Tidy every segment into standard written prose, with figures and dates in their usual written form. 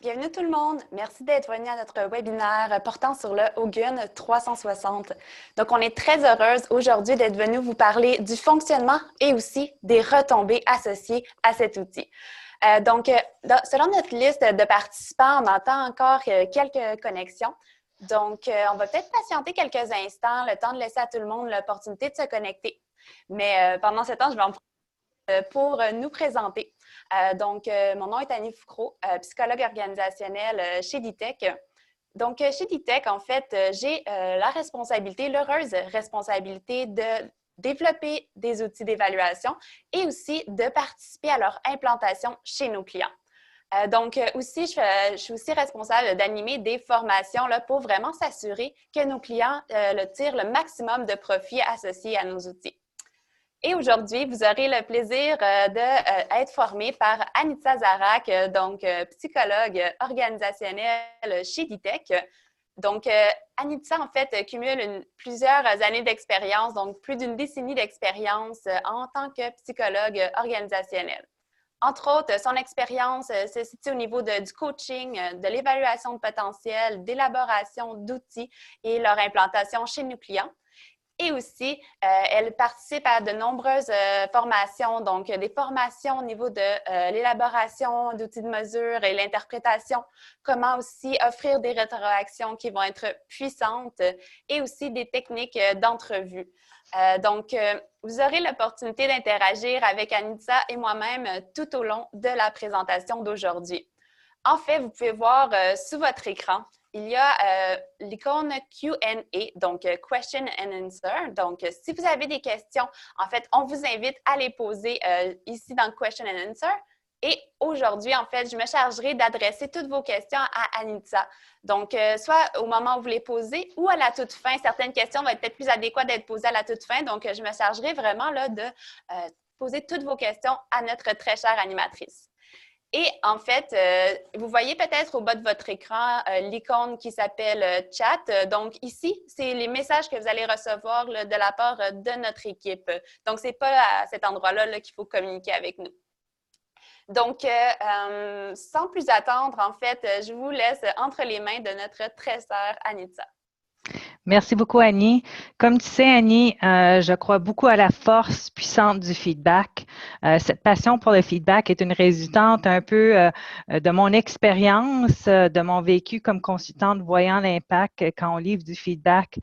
Bienvenue tout le monde. Merci d'être venu à notre webinaire portant sur le Hogan 360. Donc, on est très heureuse aujourd'hui d'être venu vous parler du fonctionnement et aussi des retombées associées à cet outil. Selon notre liste de participants, on entend encore quelques connexions. Donc, on va peut-être patienter quelques instants, le temps de laisser à tout le monde l'opportunité de se connecter. Mais pendant ce temps, je vais en profiter pour nous présenter. Mon nom est Annie Foucro, psychologue organisationnelle chez DITEC. Donc, chez DITEC, en fait, j'ai la responsabilité, l'heureuse responsabilité de développer des outils d'évaluation et aussi de participer à leur implantation chez nos clients. Je suis aussi responsable d'animer des formations là, pour vraiment s'assurer que nos clients tirent le maximum de profit associé à nos outils. Et aujourd'hui, vous aurez le plaisir d'être formé par Anitza Zarak, psychologue organisationnelle chez DITEC. Donc, Anitza, en fait, cumule plusieurs années d'expérience, donc plus d'une décennie d'expérience en tant que psychologue organisationnel. Entre autres, son expérience se situe au niveau du coaching, de l'évaluation de potentiel, d'élaboration d'outils et leur implantation chez nos clients. Et aussi, elle participe à de nombreuses formations, donc des formations au niveau de l'élaboration d'outils de mesure et l'interprétation, comment aussi offrir des rétroactions qui vont être puissantes et aussi des techniques d'entrevue. Vous aurez l'opportunité d'interagir avec Anitza et moi-même tout au long de la présentation d'aujourd'hui. En fait, vous pouvez voir sous votre écran, il y a l'icône Q&A, donc Question and Answer. Donc, si vous avez des questions, en fait, on vous invite à les poser ici dans Question and Answer. Et aujourd'hui, en fait, je me chargerai d'adresser toutes vos questions à Anitza. Donc, soit au moment où vous les posez ou à la toute fin. Certaines questions vont être peut-être plus adéquates d'être posées à la toute fin. Donc, je me chargerai vraiment là, de poser toutes vos questions à notre très chère animatrice. Et en fait, vous voyez peut-être au bas de votre écran l'icône qui s'appelle Chat. Donc ici, c'est les messages que vous allez recevoir là, de la part de notre équipe. Donc, ce n'est pas à cet endroit-là qu'il faut communiquer avec nous. Donc, sans plus attendre, en fait, je vous laisse entre les mains de notre très sœur Anitza. Merci beaucoup, Annie. Comme tu sais, Annie, je crois beaucoup à la force puissante du feedback. Cette passion pour le feedback est une résultante un peu de mon expérience, de mon vécu comme consultante, voyant l'impact quand on livre du feedback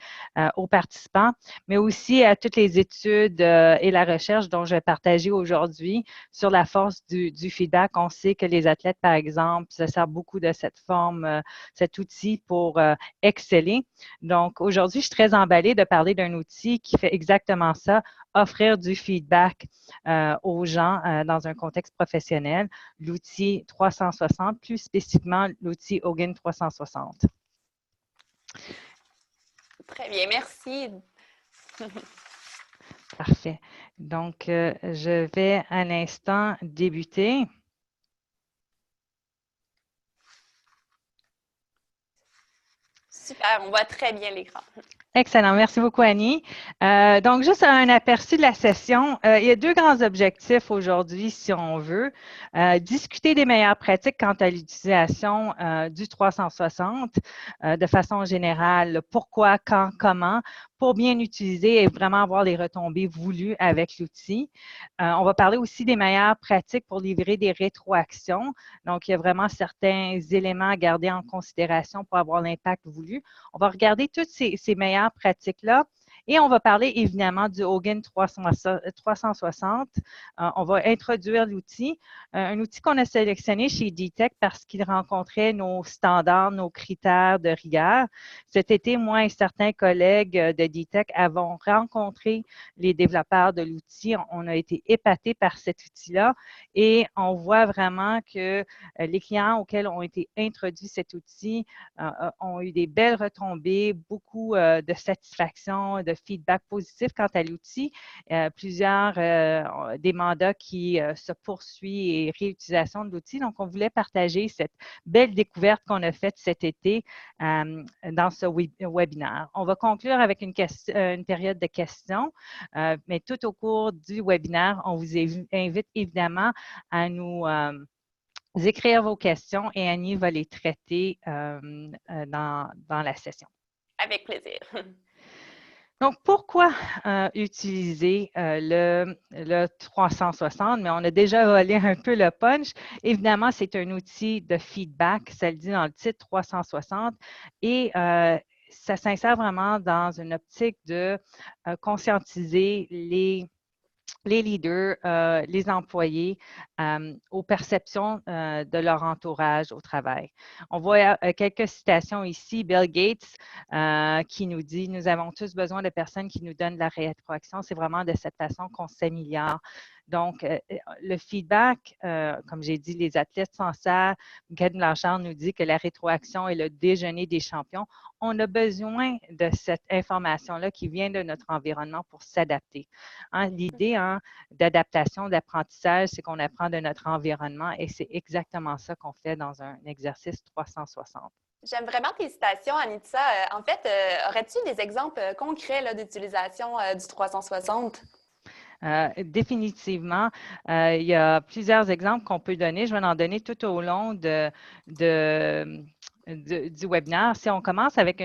aux participants, mais aussi à toutes les études et la recherche dont je vais partager aujourd'hui sur la force du feedback. On sait que les athlètes, par exemple, se servent beaucoup de cette forme, cet outil pour exceller. Donc, aujourd'hui, je suis très emballée de parler d'un outil qui fait exactement ça, offrir du feedback aux gens dans un contexte professionnel, l'outil 360, plus spécifiquement l'outil Hogan 360. Très bien, merci. Parfait. Donc, je vais à l'instant débuter. Super, on voit très bien l'écran. Excellent. Merci beaucoup, Annie. Donc, juste un aperçu de la session. Il y a deux grands objectifs aujourd'hui, si on veut. Discuter des meilleures pratiques quant à l'utilisation du 360 de façon générale. Pourquoi, quand, comment, pour bien utiliser et vraiment avoir les retombées voulues avec l'outil. On va parler aussi des meilleures pratiques pour livrer des rétroactions. Donc, il y a vraiment certains éléments à garder en considération pour avoir l'impact voulu. On va regarder toutes ces meilleures pratiques-là. Et on va parler évidemment du Hogan 360. On va introduire l'outil, un outil qu'on a sélectionné chez DITEC parce qu'il rencontrait nos standards, nos critères de rigueur. Cet été, moi et certains collègues de DITEC avons rencontré les développeurs de l'outil. On a été épatés par cet outil-là et on voit vraiment que les clients auxquels ont été introduits cet outil ont eu des belles retombées, beaucoup de satisfaction, de feedback positif quant à l'outil. Plusieurs des mandats qui se poursuivent et réutilisation de l'outil. Donc, on voulait partager cette belle découverte qu'on a faite cet été dans ce webinaire. On va conclure avec une période de questions, mais tout au cours du webinaire, on vous invite évidemment à nous écrire vos questions et Annie va les traiter dans la session. Avec plaisir. Donc, pourquoi utiliser le 360? Mais on a déjà volé un peu le punch. Évidemment, c'est un outil de feedback, ça le dit dans le titre 360, et ça s'insère vraiment dans une optique de conscientiser les leaders, les employés aux perceptions de leur entourage au travail. On voit quelques citations ici. Bill Gates qui nous dit « Nous avons tous besoin de personnes qui nous donnent de la rétroaction. C'est vraiment de cette façon qu'on s'améliore. » Donc, le feedback, comme j'ai dit, les athlètes s'en servent. Ken Blanchard nous dit que la rétroaction est le déjeuner des champions. On a besoin de cette information-là qui vient de notre environnement pour s'adapter. Hein, l'idée d'adaptation, d'apprentissage, c'est qu'on apprend de notre environnement et c'est exactement ça qu'on fait dans un exercice 360. J'aime vraiment tes citations, Anita. En fait, aurais-tu des exemples concrets d'utilisation du 360? Définitivement, il y a plusieurs exemples qu'on peut donner. Je vais en donner tout au long du webinaire. Si on commence avec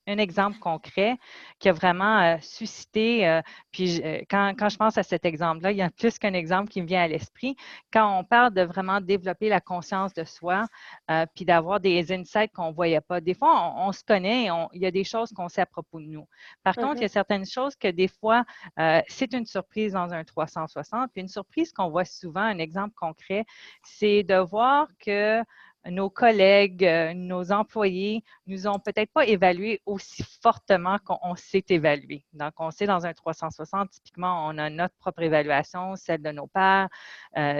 un exemple concret qui a vraiment suscité, puis quand je pense à cet exemple-là, il y a plus qu'un exemple qui me vient à l'esprit. Quand on parle de vraiment développer la conscience de soi, puis d'avoir des insights qu'on ne voyait pas. Des fois, on se connaît, il y a des choses qu'on sait à propos de nous. Par contre, il y a certaines choses que des fois, c'est une surprise dans un 360. Puis une surprise qu'on voit souvent, un exemple concret, c'est de voir que nos collègues, nos employés nous ont peut-être pas évalués aussi fortement qu'on s'est évalué. Donc, on sait dans un 360, typiquement, on a notre propre évaluation, celle de nos pairs,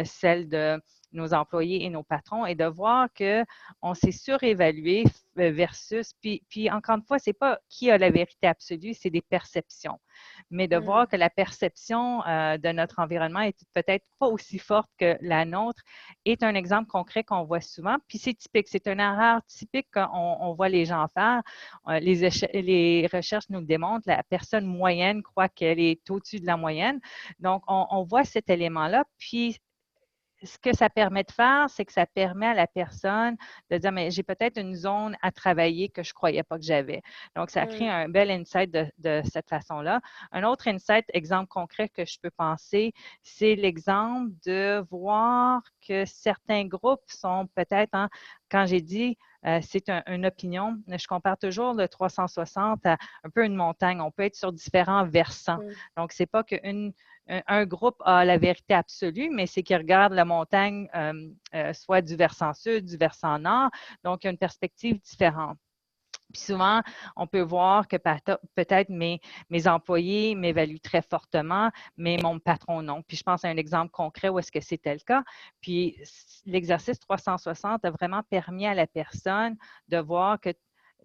celle de nos employés et nos patrons, et de voir qu'on s'est surévalué versus, puis encore une fois, ce n'est pas qui a la vérité absolue, c'est des perceptions. Mais de voir que la perception de notre environnement est peut-être pas aussi forte que la nôtre est un exemple concret qu'on voit souvent. Puis c'est typique, c'est une erreur typique qu'on voit les gens faire. Les recherches nous le démontrent, la personne moyenne croit qu'elle est au-dessus de la moyenne. Donc, on voit cet élément-là. Puis, ce que ça permet de faire, c'est que ça permet à la personne de dire, mais j'ai peut-être une zone à travailler que je ne croyais pas que j'avais. Donc, ça crée un bel insight de cette façon-là. Un autre insight, exemple concret que je peux penser, c'est l'exemple de voir que certains groupes sont peut-être, quand j'ai dit, c'est une opinion. Je compare toujours le 360 à un peu une montagne. On peut être sur différents versants. Donc, ce n'est pas qu'un groupe a la vérité absolue, mais c'est qu'il regarde la montagne soit du versant sud, du versant nord. Donc, il y a une perspective différente. Puis souvent, on peut voir que peut-être mes employés m'évaluent très fortement, mais mon patron non. Puis je pense à un exemple concret où est-ce que c'était le cas. Puis l'exercice 360 a vraiment permis à la personne de voir que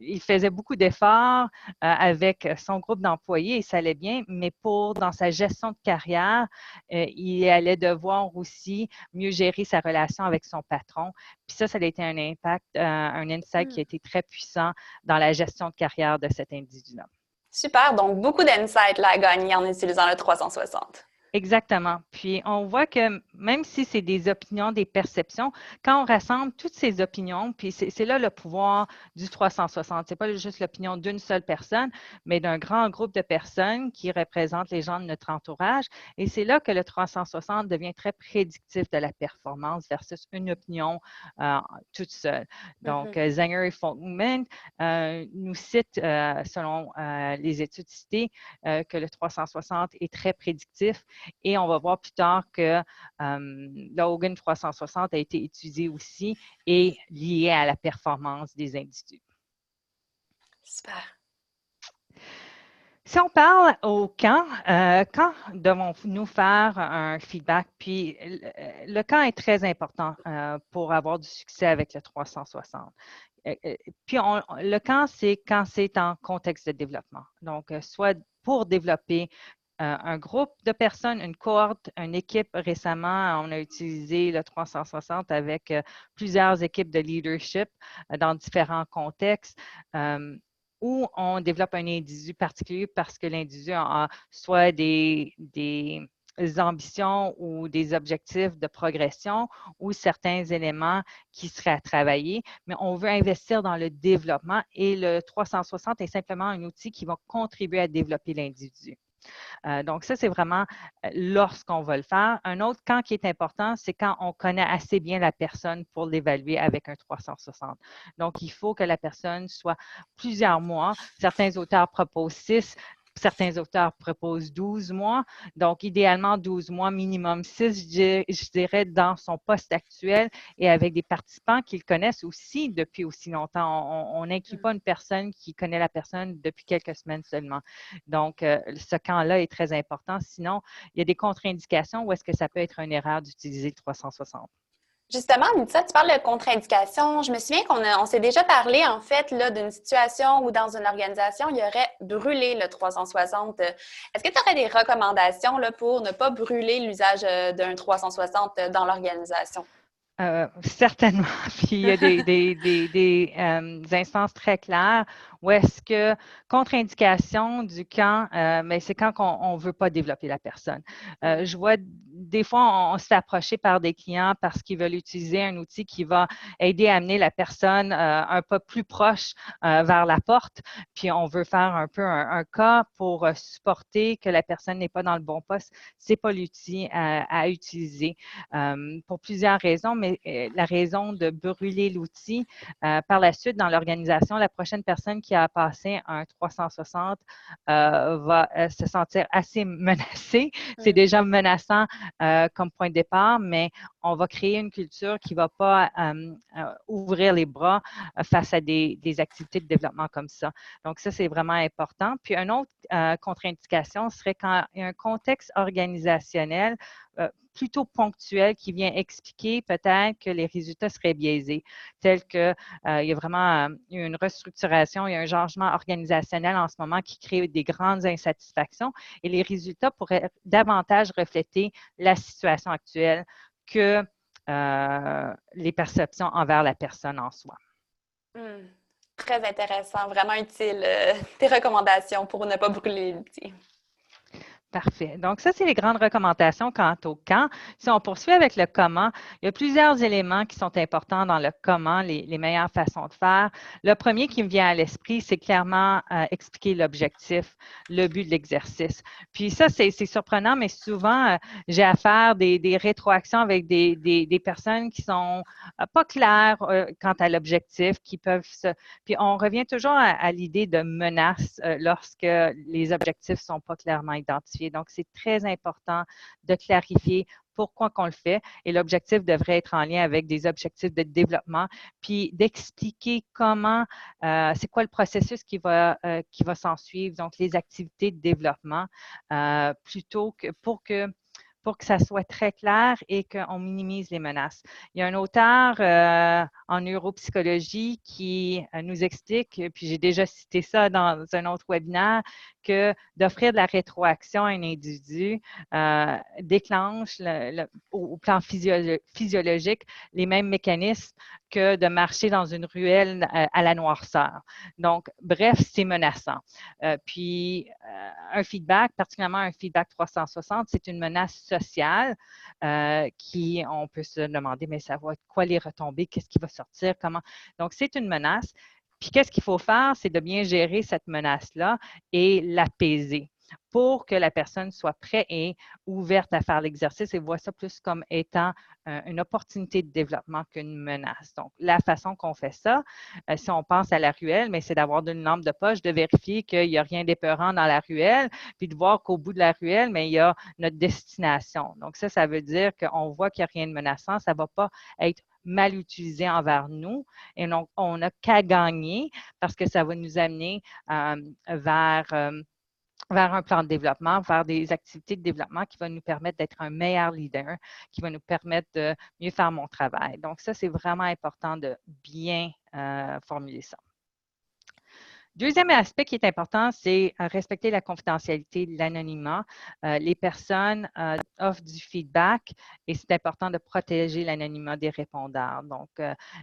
il faisait beaucoup d'efforts avec son groupe d'employés et ça allait bien, mais dans sa gestion de carrière, il allait devoir aussi mieux gérer sa relation avec son patron. Puis ça a été un impact, un insight qui a été très puissant dans la gestion de carrière de cet individu-là. Super, donc beaucoup d'insights à gagner en utilisant le 360. Exactement. Puis, on voit que même si c'est des opinions, des perceptions, quand on rassemble toutes ces opinions, puis c'est là le pouvoir du 360. Ce n'est pas juste l'opinion d'une seule personne, mais d'un grand groupe de personnes qui représentent les gens de notre entourage. Et c'est là que le 360 devient très prédictif de la performance versus une opinion toute seule. Donc, Zenger et Folkman nous citent, selon les études citées, que le 360 est très prédictif. Et on va voir plus tard que le Hogan 360 a été utilisé aussi et lié à la performance des individus. Super. Si on parle au quand devons-nous faire un feedback? Puis le quand est très important pour avoir du succès avec le 360. Puis le quand c'est en contexte de développement. Donc, soit pour développer un groupe de personnes, une cohorte, une équipe. Récemment, on a utilisé le 360 avec plusieurs équipes de leadership dans différents contextes. Où on développe un individu particulier parce que l'individu a soit des ambitions ou des objectifs de progression ou certains éléments qui seraient à travailler, mais on veut investir dans le développement et le 360 est simplement un outil qui va contribuer à développer l'individu. Donc, ça, c'est vraiment lorsqu'on va le faire. Un autre camp qui est important, c'est quand on connaît assez bien la personne pour l'évaluer avec un 360. Donc, il faut que la personne soit plusieurs mois. Certains auteurs proposent 6. Certains auteurs proposent 12 mois. Donc, idéalement, 12 mois, minimum 6, je dirais, dans son poste actuel et avec des participants qu'ils connaissent aussi depuis aussi longtemps. On n'inclut pas une personne qui connaît la personne depuis quelques semaines seulement. Donc, ce camp-là est très important. Sinon, il y a des contre-indications où est-ce que ça peut être une erreur d'utiliser le 360. Justement, Anita, tu parles de contre-indication. Je me souviens qu'on s'est déjà parlé, en fait, là, d'une situation où dans une organisation, il y aurait brûlé le 360. Est-ce que tu aurais des recommandations là, pour ne pas brûler l'usage d'un 360 dans l'organisation? Certainement. Puis il y a des instances très claires où est-ce que contre-indication du camp, mais c'est quand on ne veut pas développer la personne. Je vois des fois, on se fait approcher par des clients parce qu'ils veulent utiliser un outil qui va aider à amener la personne un peu plus proche vers la porte. Puis on veut faire un peu un cas pour supporter que la personne n'est pas dans le bon poste. Ce n'est pas l'outil à utiliser pour plusieurs raisons, mais la raison de brûler l'outil, par la suite, dans l'organisation, la prochaine personne qui a passé un 360 va se sentir assez menacée. C'est déjà menaçant comme point de départ, mais on va créer une culture qui ne va pas ouvrir les bras face à des activités de développement comme ça. Donc, ça, c'est vraiment important. Puis, une autre contre-indication serait quand il y a un contexte organisationnel plutôt ponctuel qui vient expliquer peut-être que les résultats seraient biaisés, tel que il y a vraiment une restructuration, il y a un changement organisationnel en ce moment qui crée des grandes insatisfactions et les résultats pourraient davantage refléter la situation actuelle que les perceptions envers la personne en soi. Très intéressant, vraiment utile tes recommandations pour ne pas brûler l'outil. Parfait. Donc, ça, c'est les grandes recommandations quant au quand. Si on poursuit avec le comment, il y a plusieurs éléments qui sont importants dans le comment, les meilleures façons de faire. Le premier qui me vient à l'esprit, c'est clairement expliquer l'objectif, le but de l'exercice. Puis ça, c'est surprenant, mais souvent, j'ai à faire des rétroactions avec des personnes qui sont pas claires quant à l'objectif, qui peuvent se... Puis on revient toujours à l'idée de menace lorsque les objectifs ne sont pas clairement identifiés. Donc, c'est très important de clarifier pourquoi qu'on le fait et l'objectif devrait être en lien avec des objectifs de développement, puis d'expliquer comment, c'est quoi le processus qui va s'en suivre, donc les activités de développement, plutôt que pour que ça soit très clair et qu'on minimise les menaces. Il y a un auteur en neuropsychologie qui nous explique, puis j'ai déjà cité ça dans un autre webinaire, que d'offrir de la rétroaction à un individu déclenche au plan physiologique les mêmes mécanismes que de marcher dans une ruelle à la noirceur. Donc, bref, c'est menaçant. Puis, un feedback, particulièrement un feedback 360, c'est une menace sociale qui, on peut se demander, mais ça va être quoi les retombées? Qu'est-ce qui va sortir? Comment? Donc, c'est une menace. Puis, qu'est-ce qu'il faut faire? C'est de bien gérer cette menace-là et l'apaiser pour que la personne soit prête et ouverte à faire l'exercice et voit ça plus comme étant une opportunité de développement qu'une menace. Donc, la façon qu'on fait ça, si on pense à la ruelle, mais c'est d'avoir une lampe de poche, de vérifier qu'il n'y a rien d'épeurant dans la ruelle, puis de voir qu'au bout de la ruelle, mais il y a notre destination. Donc, ça veut dire qu'on voit qu'il n'y a rien de menaçant. Ça ne va pas être mal utilisé envers nous et donc, on n'a qu'à gagner parce que ça va nous amener vers un plan de développement, vers des activités de développement qui vont nous permettre d'être un meilleur leader, qui va nous permettre de mieux faire mon travail. Donc, ça, c'est vraiment important de bien formuler ça. Deuxième aspect qui est important, c'est respecter la confidentialité, l'anonymat. Les personnes offrent du feedback et c'est important de protéger l'anonymat des répondeurs. Donc,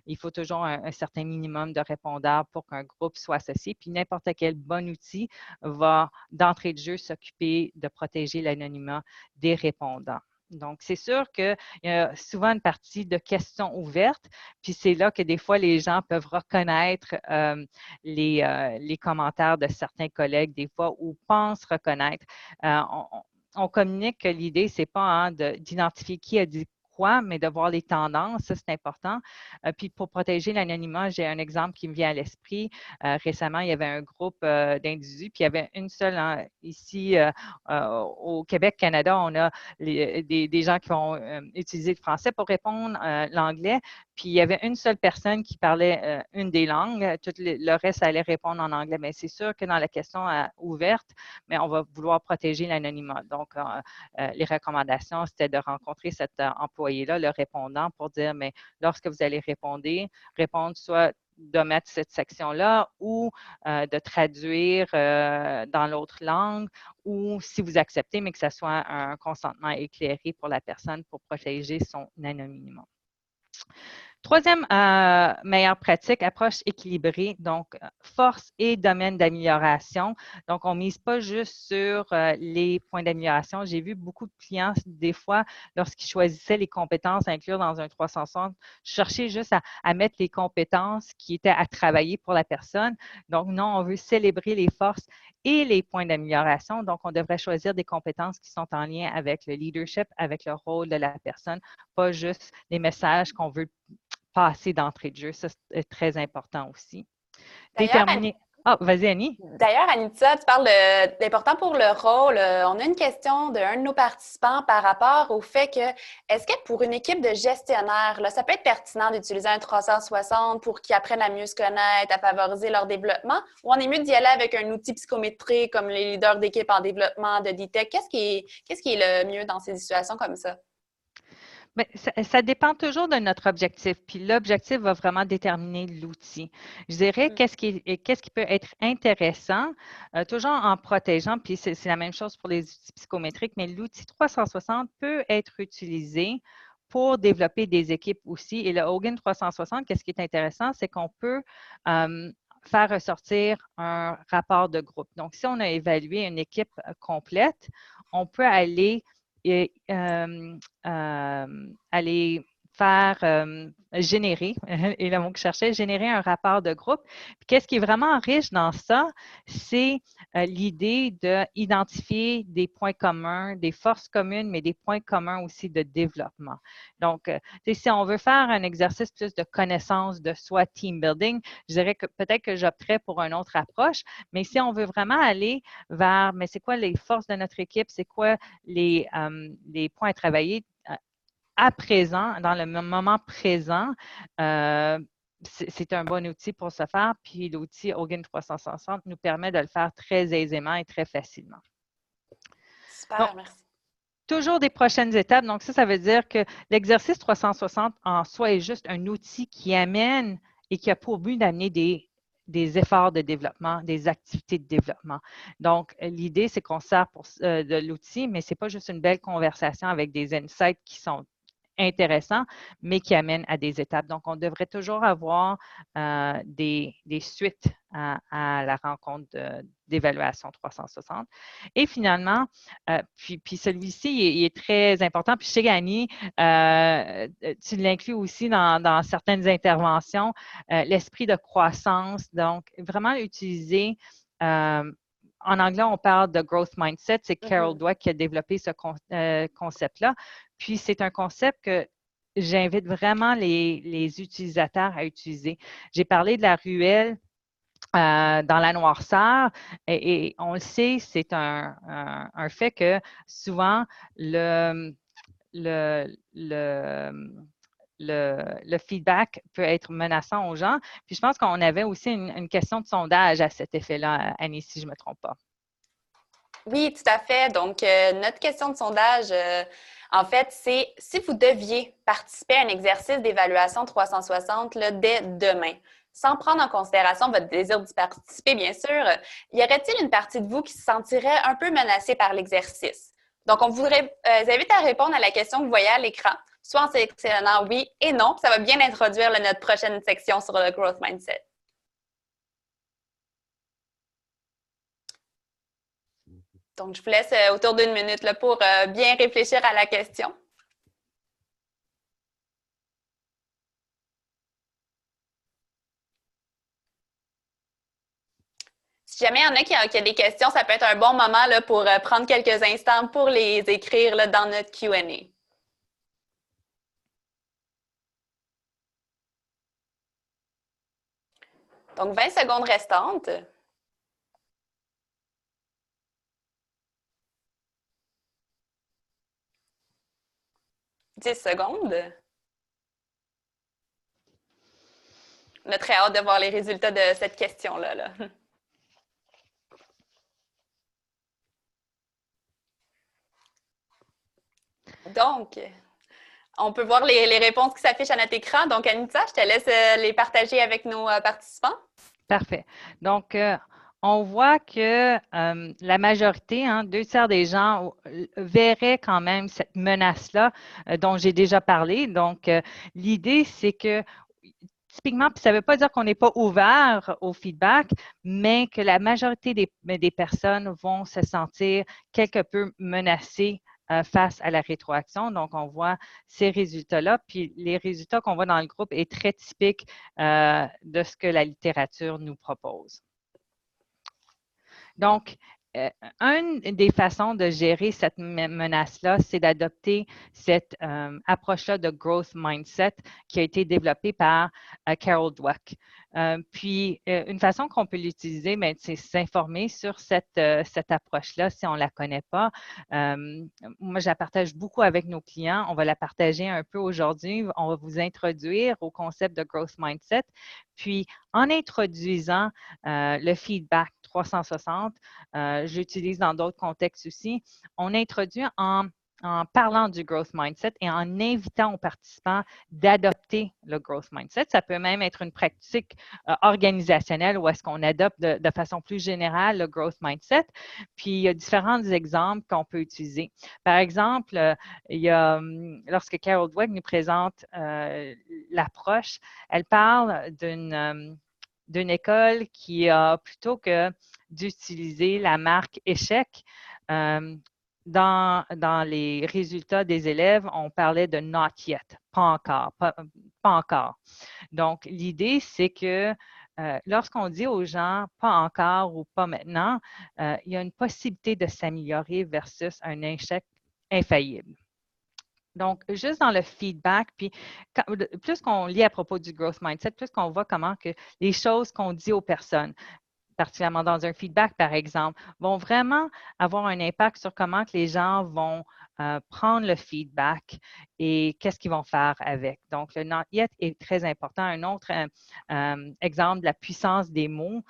il faut toujours un certain minimum de répondeurs pour qu'un groupe soit associé. Puis, n'importe quel bon outil va, d'entrée de jeu, s'occuper de protéger l'anonymat des répondants. Donc, c'est sûr qu'il y a souvent une partie de questions ouvertes, puis c'est là que des fois, les gens peuvent reconnaître les commentaires de certains collègues, des fois, ou pensent reconnaître. On communique que l'idée, ce n'est pas hein, d'identifier qui a dit quoi, mais de voir les tendances, ça c'est important. Puis pour protéger l'anonymat, j'ai un exemple qui me vient à l'esprit. Récemment, il y avait un groupe d'individus, puis il y avait une seule, hein, ici au Québec, Canada, on a des gens qui vont utiliser le français pour répondre l'anglais, puis il y avait une seule personne qui parlait une des langues, tout le reste allait répondre en anglais. Mais c'est sûr que dans la question ouverte, mais on va vouloir protéger l'anonymat. Donc, les recommandations, c'était de rencontrer cet employé-là, le répondant, pour dire, mais lorsque vous allez répondre soit d'omettre cette section-là ou de traduire dans l'autre langue ou si vous acceptez, mais que ce soit un consentement éclairé pour la personne pour protéger son anonymat. Troisième meilleure pratique, approche équilibrée, donc force et domaine d'amélioration. Donc, on ne mise pas juste sur les points d'amélioration. J'ai vu beaucoup de clients, des fois, lorsqu'ils choisissaient les compétences à inclure dans un 360, chercher juste à mettre les compétences qui étaient à travailler pour la personne. Donc, non, on veut célébrer les forces et les points d'amélioration. Donc, on devrait choisir des compétences qui sont en lien avec le leadership, avec le rôle de la personne, pas juste les messages qu'on veut passer d'entrée de jeu. Ça, c'est très important aussi. D'ailleurs, Déterminer. Ah, vas-y, Annie. D'ailleurs, Anita, tu parles d'important pour le rôle. On a une question d'un de nos participants par rapport au fait que, est-ce que pour une équipe de gestionnaires, là, ça peut être pertinent d'utiliser un 360 pour qu'ils apprennent à mieux se connaître, à favoriser leur développement, ou on est mieux d'y aller avec un outil psychométrique comme les leaders d'équipe en développement de DTEC? Qu'est-ce qui est le mieux dans ces situations comme ça? Mais ça dépend toujours de notre objectif. Puis l'objectif va vraiment déterminer l'outil. Je dirais qu'est-ce qui peut être intéressant, toujours en protégeant, puis c'est la même chose pour les outils psychométriques, mais l'outil 360 peut être utilisé pour développer des équipes aussi. Et le Hogan 360, qu'est-ce qui est intéressant, c'est qu'on peut faire ressortir un rapport de groupe. Donc, si on a évalué une équipe complète, on peut aller aller faire générer, et le mot que je cherchais, générer un rapport de groupe. Puis qu'est-ce qui est vraiment riche dans ça, c'est l'idée d'identifier des points communs, des forces communes, mais des points communs aussi de développement. Donc, si on veut faire un exercice plus de connaissance de soi, team building, je dirais que peut-être que j'opterais pour une autre approche, mais si on veut vraiment aller vers, mais c'est quoi les forces de notre équipe, c'est quoi les points à travailler à présent, dans le moment présent, c'est un bon outil pour ce faire. Puis l'outil Hogan 360 nous permet de le faire très aisément et très facilement. Super, Donc, merci. toujours des prochaines étapes. Donc, ça veut dire que l'exercice 360 en soi est juste un outil qui amène et qui a pour but d'amener des efforts de développement, des activités de développement. Donc, l'idée, c'est qu'on sert de l'outil, mais ce n'est pas juste une belle conversation avec des insights qui sont intéressants, mais qui amènent à des étapes. Donc, on devrait toujours avoir des suites à la rencontre d'évaluation 360. Et finalement, puis celui-ci, il est très important. Puis chez Annie, tu l'inclus aussi dans certaines interventions, l'esprit de croissance. Donc, vraiment utiliser en anglais, on parle de growth mindset. C'est Carol Dweck qui a développé ce concept-là. Puis, c'est un concept que j'invite vraiment les utilisateurs à utiliser. J'ai parlé de la ruelle dans la noirceur et on le sait, c'est un fait que souvent, le feedback peut être menaçant aux gens. Puis je pense qu'on avait aussi une question de sondage à cet effet-là, Annie, si je ne me trompe pas. Oui, tout à fait. Donc, notre question de sondage, en fait, c'est si vous deviez participer à un exercice d'évaluation 360 là, dès demain, sans prendre en considération votre désir d'y participer, bien sûr, y aurait-il une partie de vous qui se sentirait un peu menacée par l'exercice? Donc, on vous invite à répondre à la question que vous voyez à l'écran, soit en sélectionnant oui et non, ça va bien introduire notre prochaine section sur le Growth Mindset. Donc, je vous laisse autour d'une minute là, pour bien réfléchir à la question. Si jamais il y en a qui a des questions, ça peut être un bon moment là, pour prendre quelques instants pour les écrire là, dans notre Q&A. Donc, 20 secondes restantes. 10 secondes. On a très hâte de voir les résultats de cette question-là. Là. Donc, on peut voir les réponses qui s'affichent à notre écran. Donc, Anita, je te laisse les partager avec nos participants. Parfait. Donc, on voit que la majorité, 2/3 des gens verraient quand même cette menace-là dont j'ai déjà parlé. Donc, l'idée, c'est que typiquement, puis ça ne veut pas dire qu'on n'est pas ouvert au feedback, mais que la majorité des personnes vont se sentir quelque peu menacées face à la rétroaction. Donc, on voit ces résultats-là. Puis, les résultats qu'on voit dans le groupe est très typique de ce que la littérature nous propose. Donc, une des façons de gérer cette menace-là, c'est d'adopter cette approche-là de growth mindset qui a été développée par Carol Dweck. Puis, une façon qu'on peut l'utiliser, c'est s'informer sur cette approche-là si on ne la connaît pas. Moi, je la partage beaucoup avec nos clients. On va la partager un peu aujourd'hui. On va vous introduire au concept de growth mindset. Puis, en introduisant le feedback 360, j'utilise dans d'autres contextes aussi, on introduit en parlant du growth mindset et en invitant aux participants d'adopter le growth mindset. Ça peut même être une pratique organisationnelle où est-ce qu'on adopte de façon plus générale le growth mindset. Puis, il y a différents exemples qu'on peut utiliser. Par exemple, il y a, lorsque Carol Dweck nous présente l'approche, elle parle d'une école qui a, plutôt que d'utiliser la marque échec, dans les résultats des élèves, on parlait de not yet, pas encore, pas encore. Donc, l'idée, c'est que lorsqu'on dit aux gens pas encore ou pas maintenant, il y a une possibilité de s'améliorer versus un échec infaillible. Donc, juste dans le feedback, puis plus qu'on lit à propos du growth mindset, plus qu'on voit comment que les choses qu'on dit aux personnes, particulièrement dans un feedback, par exemple, vont vraiment avoir un impact sur comment que les gens vont prendre le feedback et qu'est-ce qu'ils vont faire avec. Donc, le not yet est très important. Un autre exemple de la puissance des mots,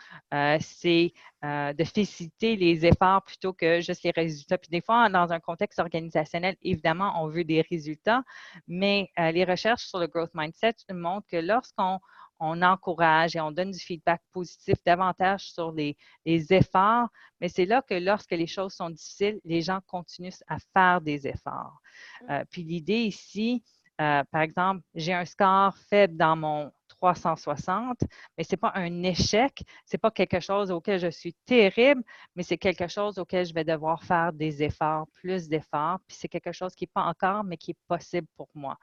c'est de féliciter les efforts plutôt que juste les résultats. Puis des fois, dans un contexte organisationnel, évidemment, on veut des résultats, mais les recherches sur le growth mindset montrent que lorsqu'on encourage et on donne du feedback positif davantage sur les efforts, mais c'est là que lorsque les choses sont difficiles, les gens continuent à faire des efforts. Puis l'idée ici, par exemple, j'ai un score faible dans mon 360, mais ce n'est pas un échec, ce n'est pas quelque chose auquel je suis terrible, mais c'est quelque chose auquel je vais devoir faire des efforts, plus d'efforts, puis c'est quelque chose qui n'est pas encore, mais qui est possible pour moi.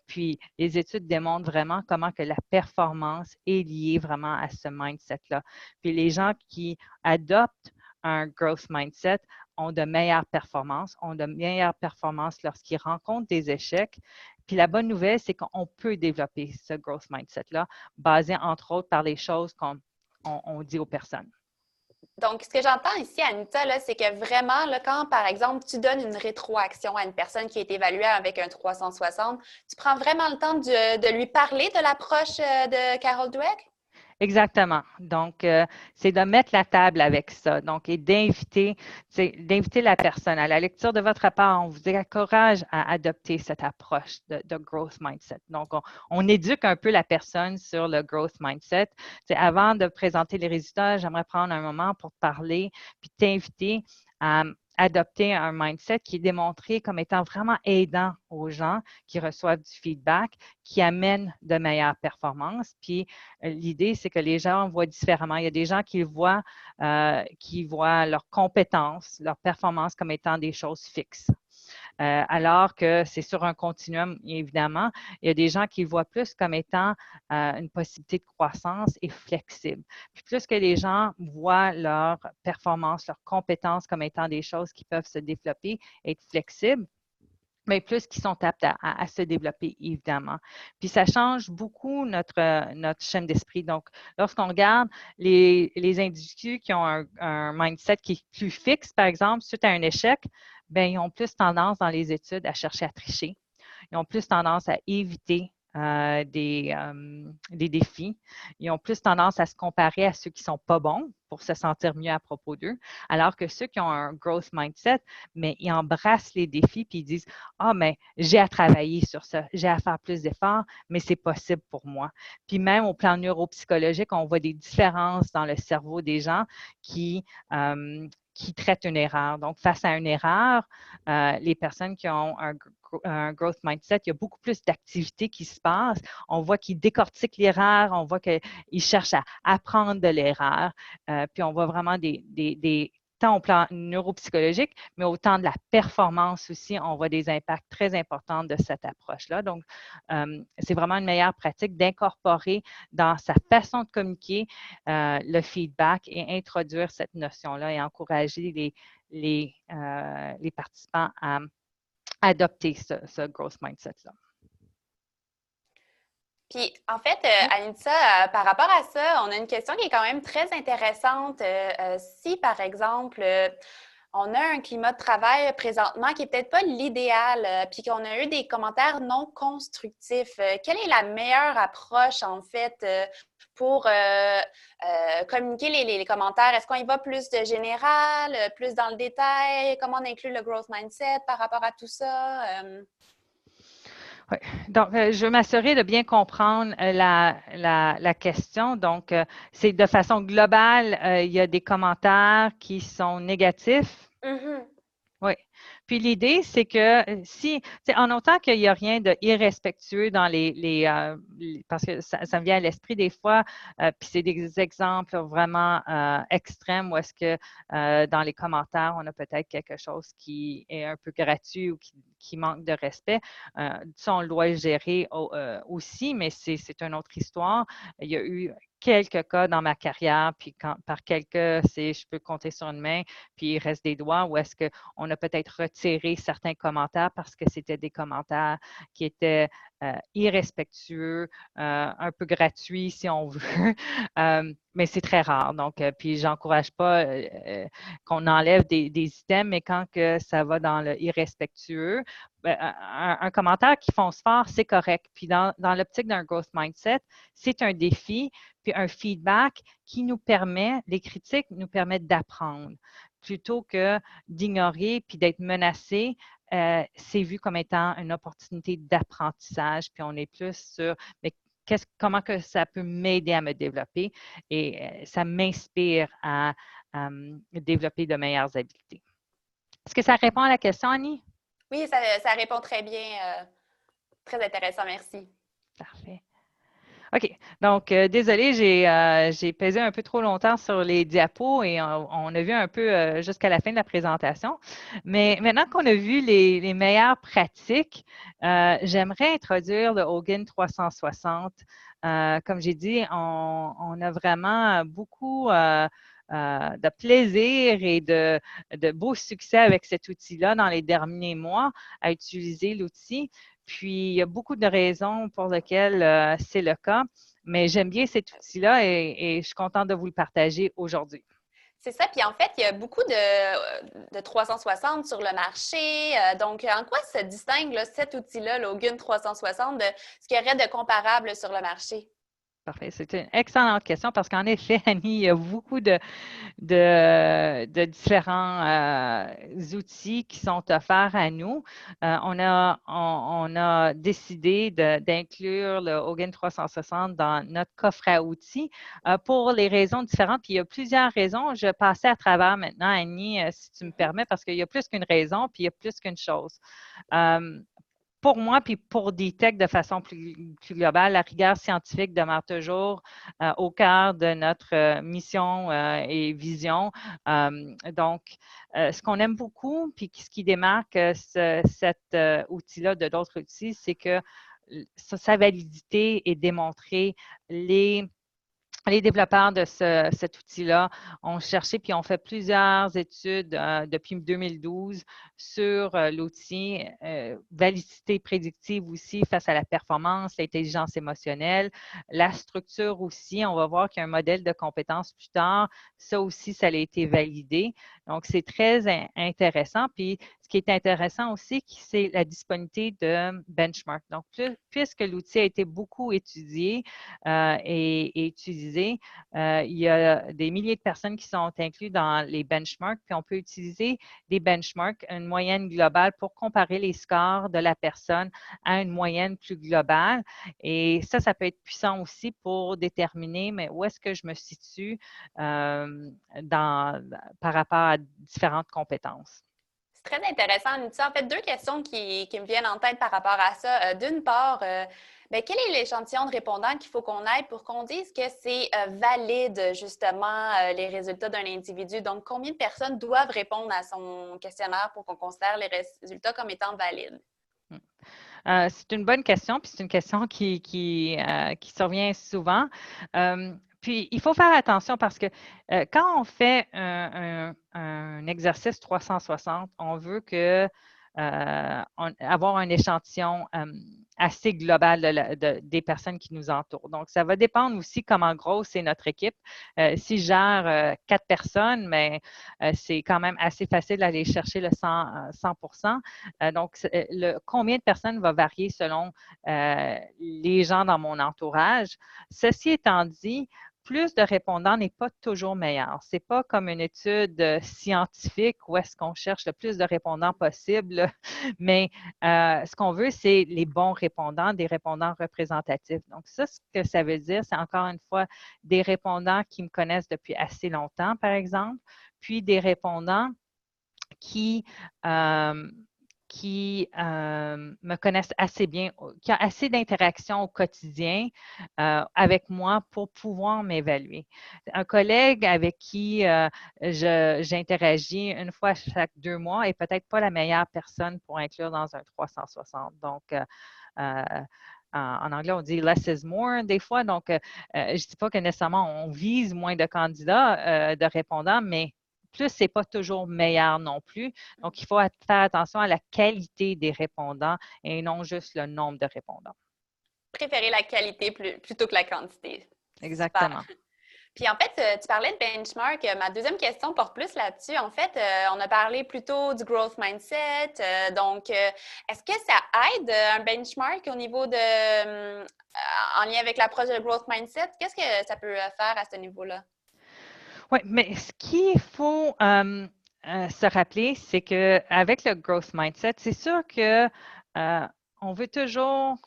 Puis, les études démontrent vraiment comment que la performance est liée vraiment à ce mindset-là. Puis, les gens qui adoptent un growth mindset ont de meilleures performances, lorsqu'ils rencontrent des échecs. Puis la bonne nouvelle, c'est qu'on peut développer ce growth mindset-là, basé entre autres par les choses qu'on dit aux personnes. Donc, ce que j'entends ici, Anita, c'est que vraiment, là, quand, par exemple, tu donnes une rétroaction à une personne qui est évaluée avec un 360, tu prends vraiment le temps de lui parler de l'approche de Carol Dweck? Exactement. Donc, c'est de mettre la table avec ça. Donc, et d'inviter la personne. À la lecture de votre rapport, on vous encourage à adopter cette approche de growth mindset. Donc, on éduque un peu la personne sur le growth mindset. Avant de présenter les résultats, j'aimerais prendre un moment pour te parler puis t'inviter à adopter un mindset qui est démontré comme étant vraiment aidant aux gens qui reçoivent du feedback, qui amène de meilleures performances. Puis, l'idée, c'est que les gens voient différemment. Il y a des gens qui voient leurs compétences, leurs performances comme étant des choses fixes. Alors que c'est sur un continuum, évidemment. Il y a des gens qui le voient plus comme étant une possibilité de croissance et flexible. Puis plus que les gens voient leurs performances, leurs compétences comme étant des choses qui peuvent se développer, être flexibles, mais plus qu'ils sont aptes à se développer, évidemment. Puis ça change beaucoup notre chaîne d'esprit. Donc, lorsqu'on regarde les individus qui ont un mindset qui est plus fixe, par exemple, suite à un échec, bien, ils ont plus tendance dans les études à chercher à tricher. Ils ont plus tendance à éviter des défis. Ils ont plus tendance à se comparer à ceux qui ne sont pas bons pour se sentir mieux à propos d'eux, alors que ceux qui ont un growth mindset, mais ils embrassent les défis puis ils disent ah, mais j'ai à travailler sur ça, j'ai à faire plus d'efforts, mais c'est possible pour moi. Puis même au plan neuropsychologique, on voit des différences dans le cerveau des gens qui traitent une erreur. Donc, face à une erreur, les personnes qui ont un growth mindset, il y a beaucoup plus d'activités qui se passent. On voit qu'ils décortiquent l'erreur, on voit qu'ils cherchent à apprendre de l'erreur. Puis on voit vraiment tant au plan neuropsychologique, mais autant de la performance aussi, on voit des impacts très importants de cette approche-là. Donc, c'est vraiment une meilleure pratique d'incorporer dans sa façon de communiquer le feedback et introduire cette notion-là et encourager les participants à adopter ce growth mindset-là. Puis, en fait, Anissa, par rapport à ça, on a une question qui est quand même très intéressante. Si, par exemple, on a un climat de travail présentement qui n'est peut-être pas l'idéal, puis qu'on a eu des commentaires non constructifs, quelle est la meilleure approche, en fait, pour communiquer les commentaires? Est-ce qu'on y va plus de général, plus dans le détail? Comment on inclut le growth mindset par rapport à tout ça? Oui. Donc, je veux m'assurer de bien comprendre la question. Donc, c'est de façon globale, il y a des commentaires qui sont négatifs. Mm-hmm. Oui. Puis l'idée, c'est que en autant qu'il n'y a rien d'irrespectueux dans parce que ça me vient à l'esprit des fois, puis c'est des exemples vraiment extrêmes où est-ce que dans les commentaires, on a peut-être quelque chose qui est un peu gratuit ou qui manque de respect. Ça, on doit le gérer aussi, mais c'est une autre histoire. Il y a eu quelques cas dans ma carrière, puis par quelques, je peux compter sur une main, puis il reste des doigts, où est-ce qu'on a peut-être retiré certains commentaires parce que c'était des commentaires qui étaient irrespectueux, un peu gratuits si on veut, mais c'est très rare. Donc, puis j'encourage pas qu'on enlève des items, mais quand que ça va dans le irrespectueux, un commentaire qui fonce fort, c'est correct. Puis dans l'optique d'un growth mindset, c'est un défi, puis un feedback qui nous permet, les critiques nous permettent d'apprendre plutôt que d'ignorer puis d'être menacé. C'est vu comme étant une opportunité d'apprentissage, puis on est plus sur mais comment que ça peut m'aider à me développer et ça m'inspire à développer de meilleures habiletés. Est-ce que ça répond à la question, Annie? Oui, ça répond très bien. Très intéressant, merci. Parfait. OK. Donc, désolée, j'ai pesé un peu trop longtemps sur les diapos et on a vu un peu jusqu'à la fin de la présentation. Mais maintenant qu'on a vu les meilleures pratiques, j'aimerais introduire le Hogan 360. Comme j'ai dit, on a vraiment beaucoup de plaisir et de beaux succès avec cet outil-là dans les derniers mois à utiliser l'outil. Puis, il y a beaucoup de raisons pour lesquelles c'est le cas, mais j'aime bien cet outil-là et je suis contente de vous le partager aujourd'hui. C'est ça. Puis en fait, il y a beaucoup de 360 sur le marché. Donc, en quoi se distingue là, cet outil-là, l'Hogan 360, de ce qu'il y aurait de comparable sur le marché? Parfait. C'est une excellente question parce qu'en effet, Annie, il y a beaucoup de différents outils qui sont offerts à nous. On a décidé d'inclure le Hogan 360 dans notre coffre à outils pour les raisons différentes. Puis il y a plusieurs raisons. Je passais à travers maintenant, Annie, si tu me permets, parce qu'il y a plus qu'une raison, puis il y a plus qu'une chose. Pour moi, puis pour D-Tech de façon plus globale, la rigueur scientifique demeure toujours au cœur de notre mission et vision. Donc, ce qu'on aime beaucoup, puis ce qui démarque cet outil-là de d'autres outils, c'est que sa validité est démontrée. Les développeurs de cet outil-là ont cherché puis ont fait plusieurs études depuis 2012 sur l'outil, validité prédictive aussi face à la performance, l'intelligence émotionnelle, la structure aussi. On va voir qu'il y a un modèle de compétences plus tard. Ça aussi, ça a été validé. Donc, c'est très intéressant. Puis, ce qui est intéressant aussi, c'est la disponibilité de benchmark. Donc, puisque l'outil a été beaucoup étudié et utilisé, il y a des milliers de personnes qui sont incluses dans les benchmarks, puis on peut utiliser des benchmarks, une moyenne globale pour comparer les scores de la personne à une moyenne plus globale. Et ça peut être puissant aussi pour déterminer, mais où est-ce que je me situe par rapport à différentes compétences. C'est très intéressant, Anita. En fait, deux questions qui me viennent en tête par rapport à ça. D'une part, quel est l'échantillon de répondants qu'il faut qu'on ait pour qu'on dise que c'est valide, justement, les résultats d'un individu? Donc, combien de personnes doivent répondre à son questionnaire pour qu'on considère les résultats comme étant valides? C'est une bonne question, puis c'est une question qui survient souvent. Puis, il faut faire attention parce que quand on fait un exercice 360, on veut avoir un échantillon assez global des personnes qui nous entourent. Donc, ça va dépendre aussi comment grosse est notre équipe. Si je gère 4 personnes, mais c'est quand même assez facile d'aller chercher le 100%. Donc, combien de personnes va varier selon les gens dans mon entourage. Ceci étant dit, plus de répondants n'est pas toujours meilleur. Ce n'est pas comme une étude scientifique où est-ce qu'on cherche le plus de répondants possible, mais ce qu'on veut, c'est les bons répondants, des répondants représentatifs. Donc, ça, ce que ça veut dire, c'est encore une fois des répondants qui me connaissent depuis assez longtemps, par exemple, puis des répondants qui me connaissent assez bien, qui ont assez d'interactions au quotidien avec moi pour pouvoir m'évaluer. Un collègue avec qui j'interagis une fois chaque 2 mois est peut-être pas la meilleure personne pour inclure dans un 360. Donc, en anglais, on dit less is more des fois. Donc, je ne dis pas que nécessairement on vise moins de candidats, de répondants, mais plus, ce n'est pas toujours meilleur non plus. Donc, il faut faire attention à la qualité des répondants et non juste le nombre de répondants. Préférer la qualité plutôt que la quantité. Exactement. Super. Puis en fait, tu parlais de benchmark. Ma deuxième question porte plus là-dessus. En fait, on a parlé plutôt du growth mindset. Donc, est-ce que ça aide un benchmark au niveau de, en lien avec l'approche de growth mindset? Qu'est-ce que ça peut faire à ce niveau-là? Oui, mais ce qu'il faut se rappeler, c'est qu'avec le growth mindset, c'est sûr que on veut toujours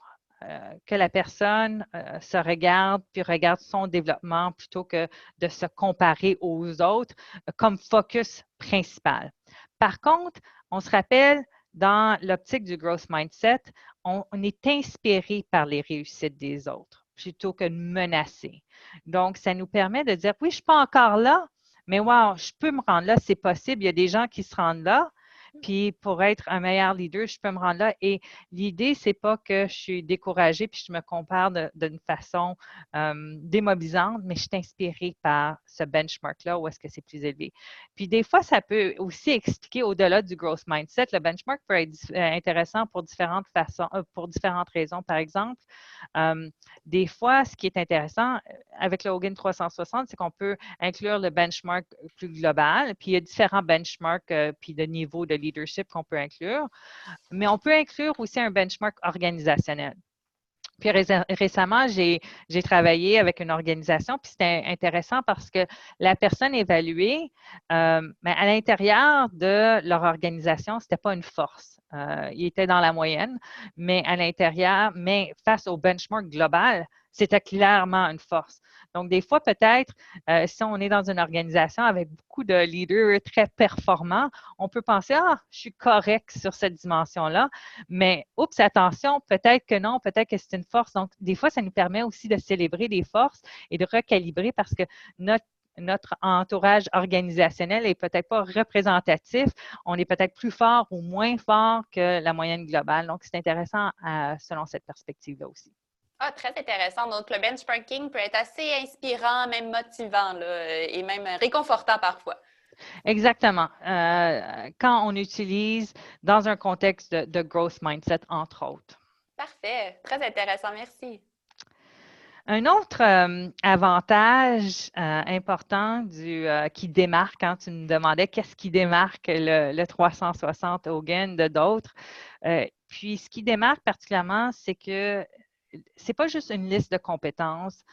que la personne se regarde puis regarde son développement plutôt que de se comparer aux autres comme focus principal. Par contre, on se rappelle, dans l'optique du growth mindset, on est inspiré par les réussites des autres plutôt que de menacer. Donc, ça nous permet de dire, oui, je ne suis pas encore là, mais wow, je peux me rendre là, c'est possible. Il y a des gens qui se rendent là. Puis pour être un meilleur leader, je peux me rendre là. Et l'idée, c'est pas que je suis découragée puis je me compare d'une façon démobilisante, mais je suis inspirée par ce benchmark-là où est-ce que c'est plus élevé. Puis des fois, ça peut aussi expliquer au-delà du growth mindset. Le benchmark peut être intéressant pour différentes façons, pour différentes raisons. Par exemple, des fois, ce qui est intéressant avec le Hogan 360, c'est qu'on peut inclure le benchmark plus global. Puis il y a différents benchmarks puis de niveaux de leadership qu'on peut inclure. Mais on peut inclure aussi un benchmark organisationnel. Puis récemment, j'ai travaillé avec une organisation, puis c'était intéressant parce que la personne évaluée, mais à l'intérieur de leur organisation, c'était pas une force. Il était dans la moyenne, mais à l'intérieur, mais face au benchmark global, c'était clairement une force. Donc, des fois, peut-être, si on est dans une organisation avec beaucoup de leaders très performants, on peut penser, ah, je suis correct sur cette dimension-là, mais oups, attention, peut-être que non, peut-être que c'est une force. Donc, des fois, ça nous permet aussi de célébrer des forces et de recalibrer parce que notre entourage organisationnel n'est peut-être pas représentatif. On est peut-être plus fort ou moins fort que la moyenne globale. Donc, c'est intéressant selon cette perspective-là aussi. Ah, très intéressant. Donc, le benchmarking peut être assez inspirant, même motivant, là, et même réconfortant parfois. Exactement. Quand on utilise dans un contexte de growth mindset, entre autres. Parfait. Très intéressant. Merci. Un autre avantage important qui démarque, quand tu me demandais qu'est-ce qui démarque le 360 Hogan de d'autres, puis ce qui démarque particulièrement, c'est que c'est pas juste une liste de compétences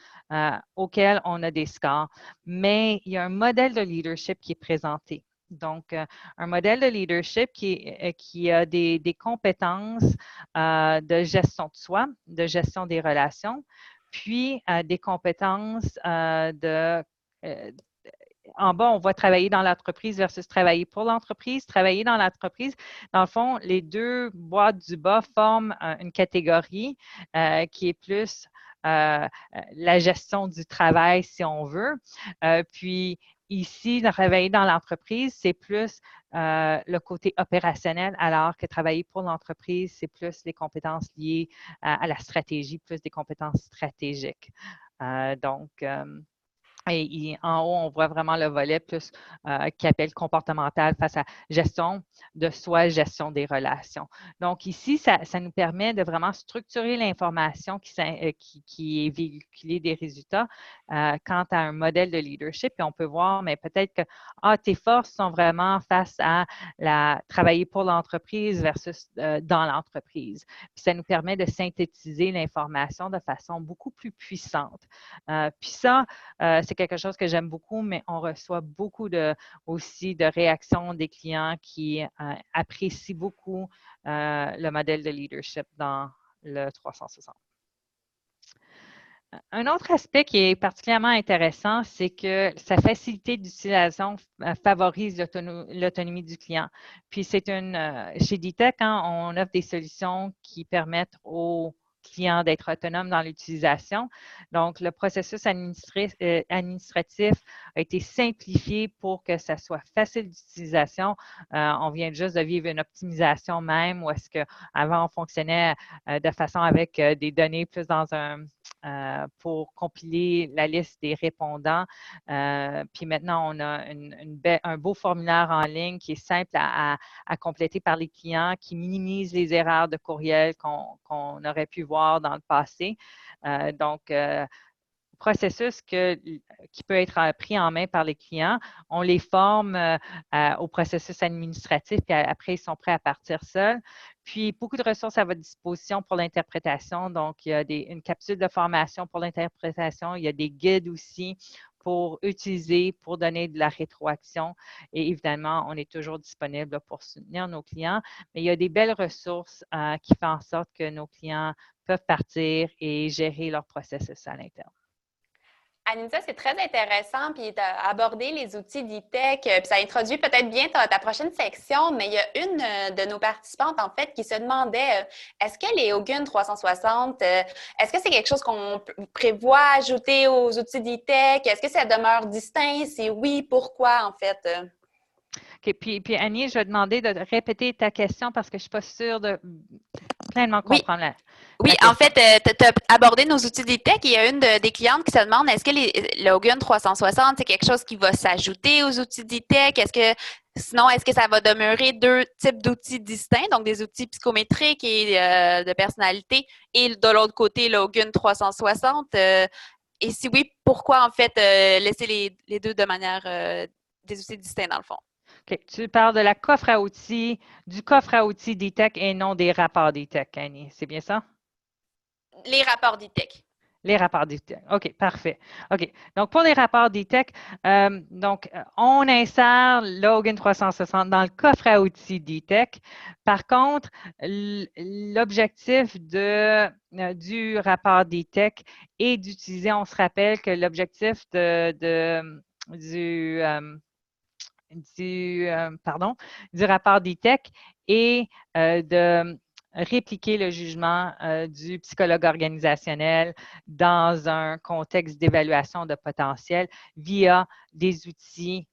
auxquelles on a des scores, mais il y a un modèle de leadership qui est présenté. Donc, un modèle de leadership qui a des compétences de gestion de soi, de gestion des relations, puis des compétences en bas, on va travailler dans l'entreprise versus travailler pour l'entreprise. Travailler dans l'entreprise, dans le fond, les deux boîtes du bas forment une catégorie qui est plus la gestion du travail, si on veut. Puis ici, travailler dans l'entreprise, c'est plus le côté opérationnel, alors que travailler pour l'entreprise, c'est plus les compétences liées à la stratégie, plus des compétences stratégiques. Donc, et en haut, on voit vraiment le volet plus qui appelle comportemental face à gestion de soi, gestion des relations. Donc ici, ça nous permet de vraiment structurer l'information qui est véhiculée des résultats quant à un modèle de leadership. Et on peut voir, mais peut-être que tes forces sont vraiment face à travailler pour l'entreprise versus dans l'entreprise. Puis ça nous permet de synthétiser l'information de façon beaucoup plus puissante. Puis ça, c'est quelque chose que j'aime beaucoup, mais on reçoit beaucoup aussi de réactions des clients qui apprécient beaucoup le modèle de leadership dans le 360. Un autre aspect qui est particulièrement intéressant, c'est que sa facilité d'utilisation favorise l'autonomie du client. Puis chez DTEC, on offre des solutions qui permettent aux clients d'être autonomes dans l'utilisation. Donc, le processus administratif a été simplifié pour que ça soit facile d'utilisation. On vient juste de vivre une optimisation même où est-ce qu'avant, on fonctionnait de façon avec des données plus dans pour compiler la liste des répondants. Puis maintenant, on a un beau formulaire en ligne qui est simple à compléter par les clients, qui minimise les erreurs de courriel qu'on aurait pu voir dans le passé. Donc, processus qui peut être pris en main par les clients. On les forme au processus administratif, puis après, ils sont prêts à partir seuls. Puis, beaucoup de ressources à votre disposition pour l'interprétation. Donc, il y a une capsule de formation pour l'interprétation. Il y a des guides aussi pour utiliser, pour donner de la rétroaction. Et évidemment, on est toujours disponible pour soutenir nos clients. Mais il y a des belles ressources qui font en sorte que nos clients peuvent partir et gérer leur processus à l'interne. Anita, c'est très intéressant, puis tu as abordé les outils d'e-tech, puis ça introduit peut-être bien ta prochaine section, mais il y a une de nos participantes, en fait, qui se demandait, est-ce que les Hogan 360, est-ce que c'est quelque chose qu'on prévoit ajouter aux outils d'e-tech? Est-ce que ça demeure distinct? Si oui, pourquoi, en fait? OK, puis Annie, je vais demander de répéter ta question parce que je ne suis pas sûre de pleinement comprendre la Oui, question. en fait, tu as abordé nos outils d'e-tech et il y a une des clientes qui se demande est-ce que le Hogan 360, c'est quelque chose qui va s'ajouter aux outils d'e-tech? Est-ce que ça va demeurer deux types d'outils distincts, donc des outils psychométriques et de personnalité, et de l'autre côté, le Hogan 360? Et si oui, pourquoi en fait laisser les deux de manière des outils distincts dans le fond? OK, tu parles de la coffre à outils, du coffre à outils d'e-tech et non des rapports d'e-tech, Annie. C'est bien ça? Les rapports d'e-tech. Les rapports d'e-tech. OK, parfait. OK. Donc, pour les rapports d'e-tech, on insère Login 360 dans le coffre à outils d'e-tech. Par contre, l'objectif du rapport d'e-tech est d'utiliser, on se rappelle que l'objectif du rapport d'e-tech est de répliquer le jugement du psychologue organisationnel dans un contexte d'évaluation de potentiel via des outils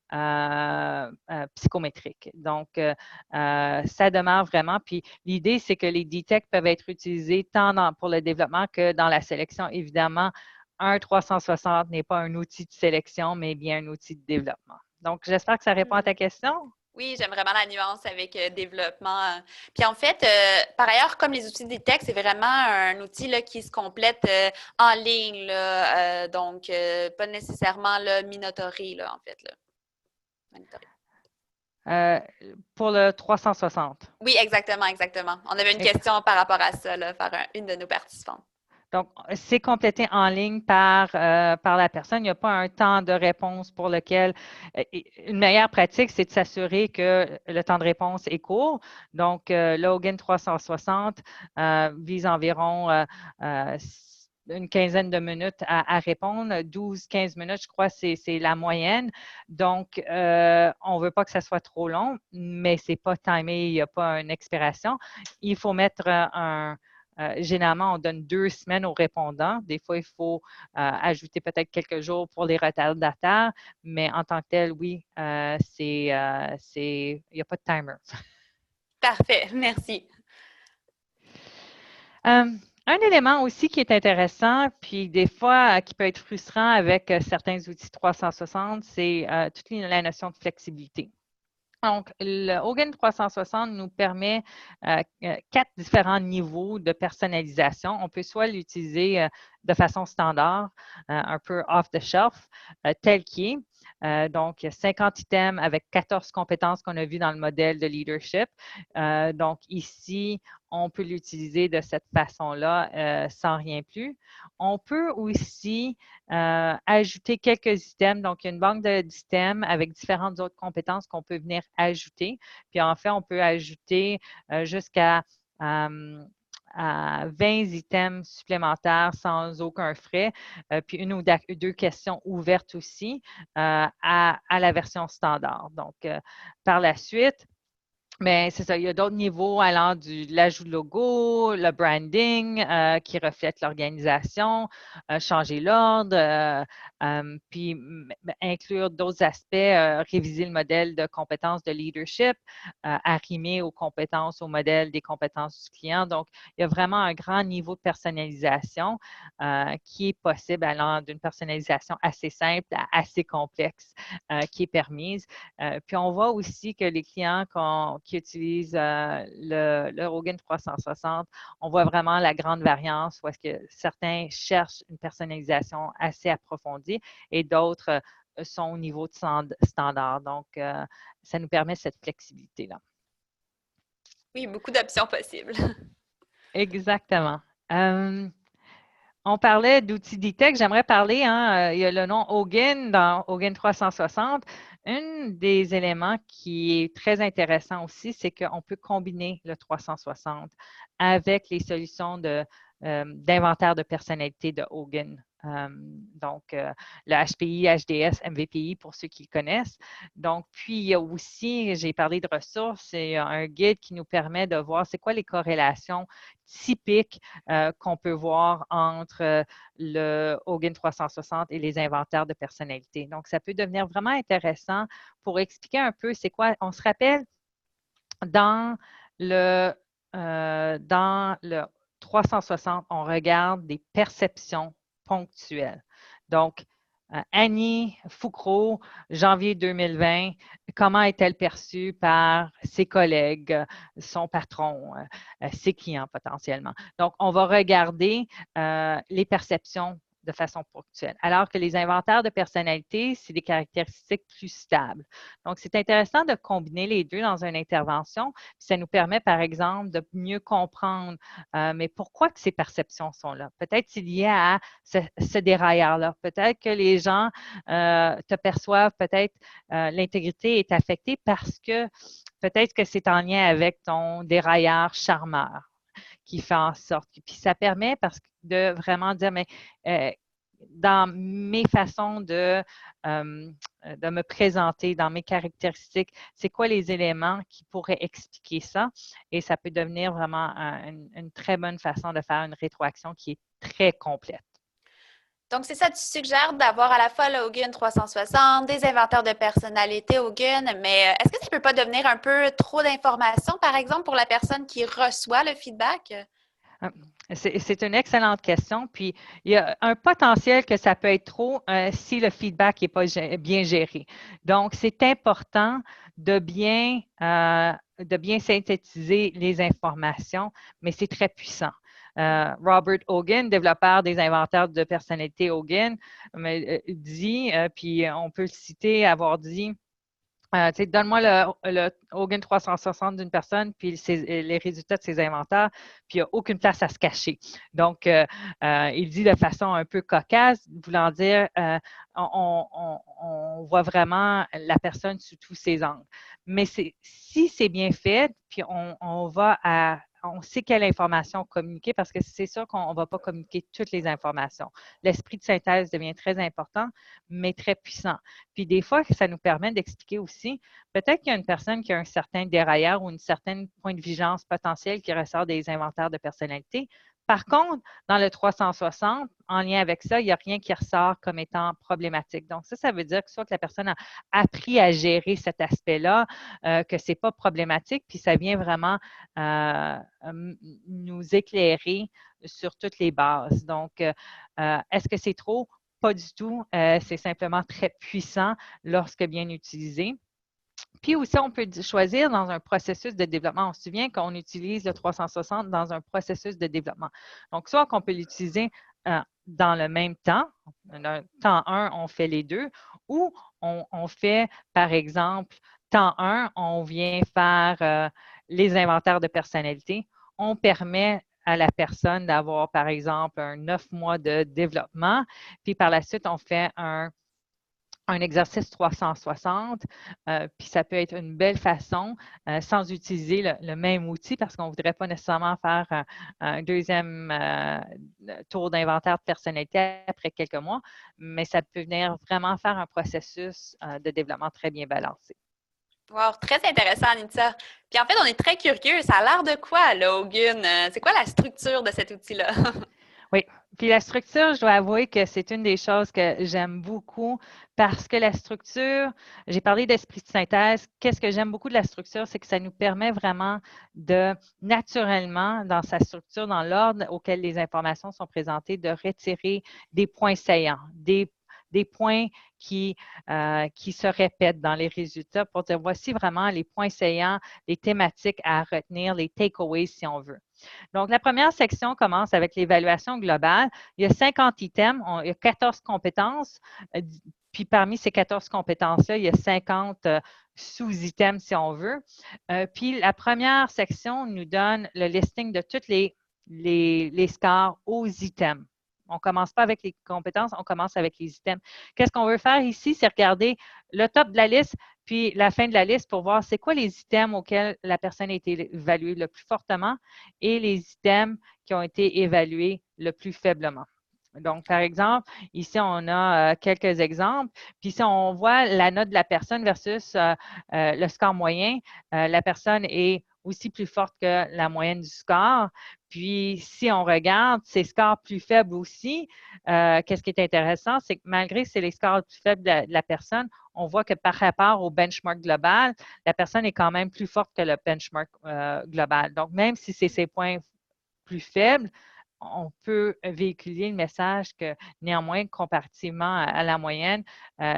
psychométriques. Donc, ça demeure vraiment. Puis, l'idée, c'est que les DTEC peuvent être utilisés tant pour le développement que dans la sélection. Évidemment, un 360 n'est pas un outil de sélection, mais bien un outil de développement. Donc, j'espère que ça répond à ta question. Oui, j'aime vraiment la nuance avec développement. Puis en fait, par ailleurs, comme les outils des textes, c'est vraiment un outil là, qui se complète en ligne, là, donc pas nécessairement là, minotauré, là, en fait. Là. Pour le 360. Oui, exactement, exactement. On avait une question par rapport à ça, là, par une de nos participantes. Donc, c'est complété en ligne par la personne. Il n'y a pas un temps de réponse pour lequel une meilleure pratique, c'est de s'assurer que le temps de réponse est court. Donc, Login 360 vise environ une quinzaine de minutes à répondre. 12-15 minutes, je crois, c'est la moyenne. Donc, on ne veut pas que ça soit trop long, mais ce n'est pas timé, il n'y a pas une expiration. Il faut mettre généralement, on donne 2 semaines aux répondants. Des fois, il faut ajouter peut-être quelques jours pour les retardataires, mais en tant que tel, oui, il n'y a pas de timer. Parfait, merci. Un élément aussi qui est intéressant, puis des fois qui peut être frustrant avec certains outils 360, c'est toute la notion de flexibilité. Donc, le Hogan 360 nous permet 4 différents niveaux de personnalisation. On peut soit l'utiliser de façon standard, un peu off the shelf, tel qu'il est. Donc, 50 items avec 14 compétences qu'on a vues dans le modèle de leadership. Donc, ici, on peut l'utiliser de cette façon-là sans rien plus. On peut aussi ajouter quelques items. Donc, il y a une banque d'items avec différentes autres compétences qu'on peut venir ajouter. Puis, en fait, on peut ajouter jusqu'à 20 items supplémentaires sans aucun frais, puis une ou deux questions ouvertes aussi à la version standard. Donc, par la suite, mais c'est ça, il y a d'autres niveaux allant de l'ajout de logo, le branding qui reflète l'organisation, changer l'ordre, puis inclure d'autres aspects, réviser le modèle de compétences de leadership, arrimer aux compétences, au modèle des compétences du client. Donc, il y a vraiment un grand niveau de personnalisation qui est possible allant d'une personnalisation assez simple à assez complexe qui est permise. Puis, on voit aussi que les clients qui utilisent le Hogan 360, on voit vraiment la grande variance où est-ce que certains cherchent une personnalisation assez approfondie et d'autres sont au niveau de standard. Donc, ça nous permet cette flexibilité-là. Oui, beaucoup d'options possibles. Exactement. On parlait d'outils d'e-tech. J'aimerais parler, il y a le nom Hogan dans Hogan 360. Un des éléments qui est très intéressant aussi, c'est qu'on peut combiner le 360 avec les solutions d'inventaire de personnalité de Hogan. Donc, le HPI, HDS, MVPI pour ceux qui le connaissent. Donc, puis, il y a aussi, j'ai parlé de ressources, c'est un guide qui nous permet de voir c'est quoi les corrélations typiques qu'on peut voir entre le Hogan 360 et les inventaires de personnalité. Donc, ça peut devenir vraiment intéressant pour expliquer un peu c'est quoi. On se rappelle dans le 360, on regarde des perceptions ponctuelles. Donc, Annie Foucault, janvier 2020, comment est-elle perçue par ses collègues, son patron, ses clients potentiellement? Donc, on va regarder les perceptions de façon ponctuelle. Alors que les inventaires de personnalité, c'est des caractéristiques plus stables. Donc, c'est intéressant de combiner les deux dans une intervention. Ça nous permet, par exemple, de mieux comprendre, mais pourquoi que ces perceptions sont là? Peut-être c'est lié à ce dérailleur-là. Peut-être que les gens te perçoivent, peut-être l'intégrité est affectée parce que peut-être que c'est en lien avec ton dérailleur charmeur qui fait en sorte. Puis ça permet de vraiment dire, mais dans mes façons de me présenter, dans mes caractéristiques, c'est quoi les éléments qui pourraient expliquer ça? Et ça peut devenir vraiment une très bonne façon de faire une rétroaction qui est très complète. Donc, c'est ça, tu suggères d'avoir à la fois le Hogan 360, des inventaires de personnalité Hogan, mais est-ce que ça ne peut pas devenir un peu trop d'informations, par exemple, pour la personne qui reçoit le feedback? C'est une excellente question. Puis, il y a un potentiel que ça peut être trop si le feedback n'est pas bien géré. Donc, c'est important de bien synthétiser les informations, mais c'est très puissant. Robert Hogan, développeur des inventaires de personnalité Hogan, dit, puis on peut le citer, avoir dit, donne-moi le Hogan 360 d'une personne, puis les résultats de ses inventaires, puis il n'y a aucune place à se cacher. Donc, il dit de façon un peu cocasse, voulant dire, on voit vraiment la personne sous tous ses angles. Mais si c'est bien fait, puis on sait quelle information communiquer parce que c'est sûr qu'on ne va pas communiquer toutes les informations. L'esprit de synthèse devient très important, mais très puissant. Puis des fois, ça nous permet d'expliquer aussi, peut-être qu'il y a une personne qui a un certain dérailleur ou un certain point de vigilance potentiel qui ressort des inventaires de personnalité. Par contre, dans le 360, en lien avec ça, il n'y a rien qui ressort comme étant problématique. Donc, ça veut dire que soit que la personne a appris à gérer cet aspect-là, que ce n'est pas problématique, puis ça vient vraiment nous éclairer sur toutes les bases. Donc, est-ce que c'est trop? Pas du tout. C'est simplement très puissant lorsque bien utilisé. Puis aussi, on peut choisir dans un processus de développement. On se souvient qu'on utilise le 360 dans un processus de développement. Donc, soit qu'on peut l'utiliser dans le même temps. Dans temps 1, on fait les deux. Ou on fait, par exemple, temps 1, on vient faire les inventaires de personnalité. On permet à la personne d'avoir, par exemple, un 9 mois de développement. Puis par la suite, on fait un exercice 360, puis ça peut être une belle façon, sans utiliser le même outil, parce qu'on ne voudrait pas nécessairement faire un deuxième tour d'inventaire de personnalité après quelques mois, mais ça peut venir vraiment faire un processus de développement très bien balancé. Wow, très intéressant, Anita. Puis en fait, on est très curieux. Ça a l'air de quoi, le Hogan? C'est quoi la structure de cet outil-là? Oui. Puis la structure, je dois avouer que c'est une des choses que j'aime beaucoup parce que la structure, j'ai parlé d'esprit de synthèse. Qu'est-ce que j'aime beaucoup de la structure, c'est que ça nous permet vraiment de, naturellement, dans sa structure, dans l'ordre auquel les informations sont présentées, de retirer des points saillants, des points qui se répètent dans les résultats pour dire voici vraiment les points saillants, les thématiques à retenir, les takeaways si on veut. Donc, la première section commence avec l'évaluation globale. Il y a 50 items, il y a 14 compétences. Puis parmi ces 14 compétences-là, il y a 50 sous-items si on veut. Puis la première section nous donne le listing de tous les scores aux items. On ne commence pas avec les compétences, on commence avec les items. Qu'est-ce qu'on veut faire ici? C'est regarder le top de la liste, puis la fin de la liste pour voir c'est quoi les items auxquels la personne a été évaluée le plus fortement et les items qui ont été évalués le plus faiblement. Donc, par exemple, ici, on a quelques exemples. Puis, si on voit la note de la personne versus le score moyen, la personne est aussi plus forte que la moyenne du score. Puis, si on regarde ces scores plus faibles aussi, qu'est-ce qui est intéressant, c'est que malgré que c'est les scores plus faibles de la personne, on voit que par rapport au benchmark global, la personne est quand même plus forte que le benchmark global. Donc, même si c'est ses points plus faibles, on peut véhiculer le message que néanmoins, comparativement à la moyenne,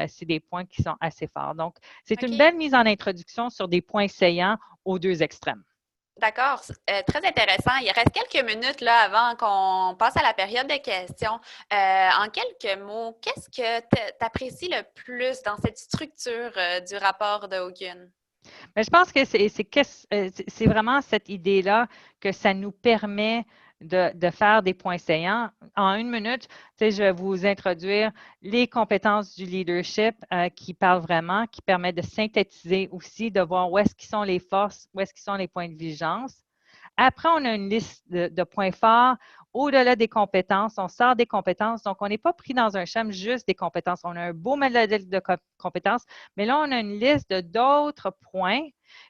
c'est des points qui sont assez forts. Donc, c'est une belle mise en introduction sur des points saillants aux deux extrêmes. D'accord, très intéressant. Il reste quelques minutes là avant qu'on passe à la période de questions. En quelques mots, qu'est-ce que tu apprécies le plus dans cette structure du rapport de Hogan? Mais je pense que c'est vraiment cette idée-là que ça nous permet de faire des points saillants. En une minute, je vais vous introduire les compétences du leadership qui parlent vraiment, qui permettent de synthétiser aussi, de voir où est-ce qu'ils sont les forces, où est-ce qu'ils sont les points de vigilance. Après, on a une liste de points forts. Au-delà des compétences, on sort des compétences. Donc, on n'est pas pris dans un schéma juste des compétences. On a un beau modèle de compétences, mais là, on a une liste d'autres points.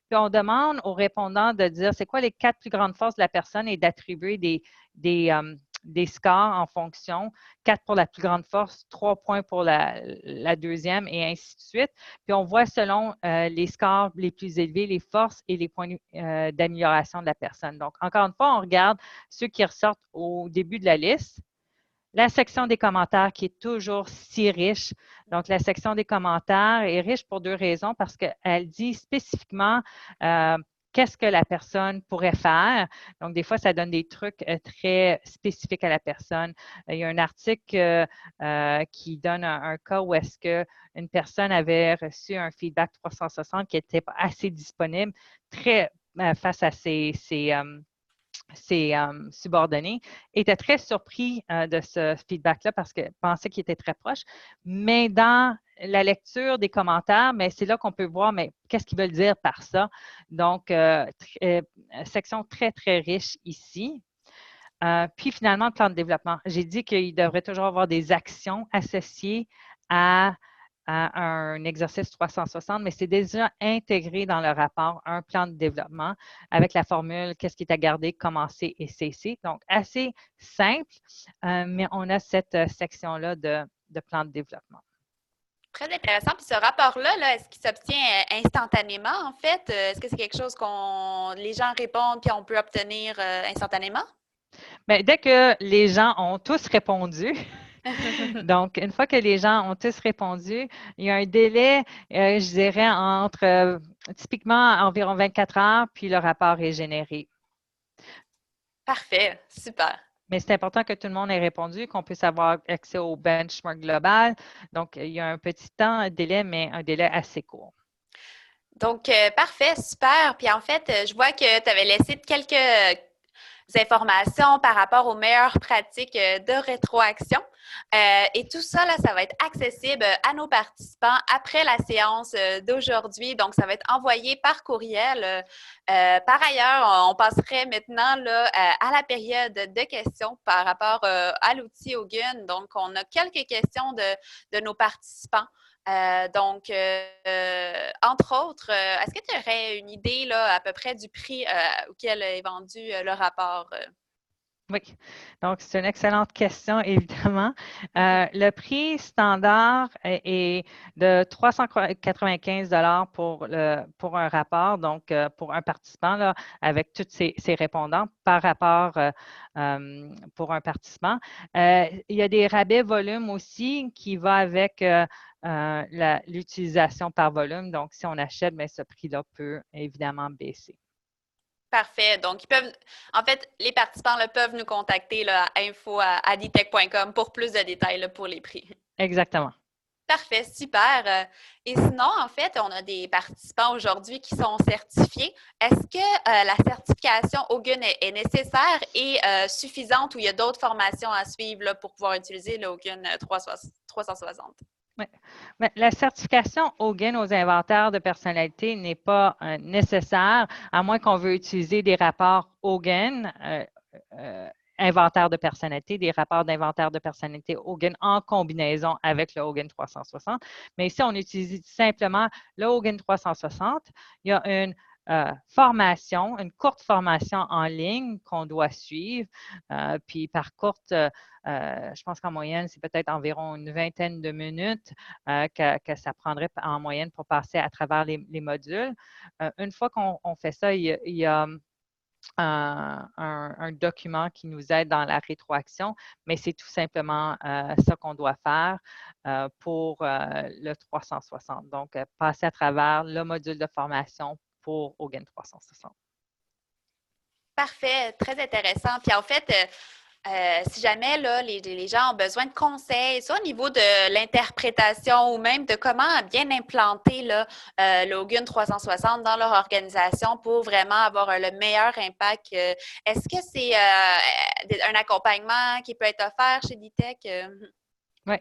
Puis, on demande aux répondants de dire c'est quoi les 4 plus grandes forces de la personne et d'attribuer des scores en fonction. 4 pour la plus grande force, 3 points pour la deuxième et ainsi de suite. Puis on voit selon les scores les plus élevés, les forces et les points d'amélioration de la personne. Donc, encore une fois, on regarde ceux qui ressortent au début de la liste. La section des commentaires qui est toujours si riche. Donc, la section des commentaires est riche pour deux raisons, parce qu'elle dit spécifiquement qu'est-ce que la personne pourrait faire. Donc, des fois, ça donne des trucs très spécifiques à la personne. Il y a un article qui donne un cas où est-ce qu'une personne avait reçu un feedback 360 qui n'était pas assez disponible très face à ses subordonnés étaient très surpris de ce feedback-là parce qu'ils pensaient qu'il était très proche. Mais dans la lecture des commentaires, mais c'est là qu'on peut voir, mais qu'est-ce qu'ils veulent dire par ça? Donc, section très, très riche ici. Puis finalement, le plan de développement. J'ai dit qu'il devrait toujours avoir des actions associées à un exercice 360, mais c'est déjà intégré dans le rapport un plan de développement avec la formule qu'est-ce qui est à garder, commencer et cesser. Donc, assez simple, mais on a cette section-là de plan de développement. Très intéressant. Puis ce rapport-là, là, est-ce qu'il s'obtient instantanément, en fait? Est-ce que c'est quelque chose qu'on les gens répondent puis on peut obtenir instantanément? Bien, dès que les gens ont tous répondu, donc, une fois que les gens ont tous répondu, il y a un délai, je dirais, entre typiquement environ 24 heures, puis le rapport est généré. Parfait, super. Mais c'est important que tout le monde ait répondu, qu'on puisse avoir accès au benchmark global. Donc, il y a un petit temps, un délai, mais un délai assez court. Donc, parfait, super. Puis en fait, je vois que tu avais laissé quelques informations par rapport aux meilleures pratiques de rétroaction. Et tout ça, là, ça va être accessible à nos participants après la séance d'aujourd'hui. Donc, ça va être envoyé par courriel. Par ailleurs, on passerait maintenant là, à la période de questions par rapport à l'outil Hogan. Donc, on a quelques questions de nos participants. Donc, entre autres, est-ce que tu aurais une idée là, à peu près du prix auquel est vendu le rapport? Oui, donc c'est une excellente question, évidemment. Le prix standard est de 395 pour un rapport, donc pour un participant, là, avec tous ses répondants par rapport pour un participant. Il y a des rabais volume aussi qui va avec l'utilisation par volume. Donc, si on achète, bien, ce prix-là peut évidemment baisser. Parfait. Donc, ils peuvent, en fait, les participants là, peuvent nous contacter là, à info@aditech.com pour plus de détails là, pour les prix. Exactement. Parfait, super. Et sinon, en fait, on a des participants aujourd'hui qui sont certifiés. Est-ce que la certification Hogan est nécessaire et suffisante ou il y a d'autres formations à suivre là, pour pouvoir utiliser le Hogan 360? Oui. Mais la certification Hogan aux inventaires de personnalité n'est pas nécessaire, à moins qu'on veut utiliser des rapports Hogan, inventaire de personnalité, des rapports d'inventaire de personnalité Hogan en combinaison avec le Hogan 360. Mais ici, on utilise simplement le Hogan 360. Il y a une formation, une courte formation en ligne qu'on doit suivre. Puis par courte, je pense qu'en moyenne, c'est peut-être environ une vingtaine de minutes que ça prendrait en moyenne pour passer à travers les modules. Une fois qu'on fait ça, il y a un document qui nous aide dans la rétroaction, mais c'est tout simplement ça qu'on doit faire pour le 360. Donc, passer à travers le module de formation pour Hogan 360. Parfait, très intéressant. Puis en fait, si jamais là, les gens ont besoin de conseils, soit au niveau de l'interprétation ou même de comment bien implanter là, Logun 360 dans leur organisation pour vraiment avoir le meilleur impact, est-ce que c'est un accompagnement qui peut être offert chez Ditech? Oui.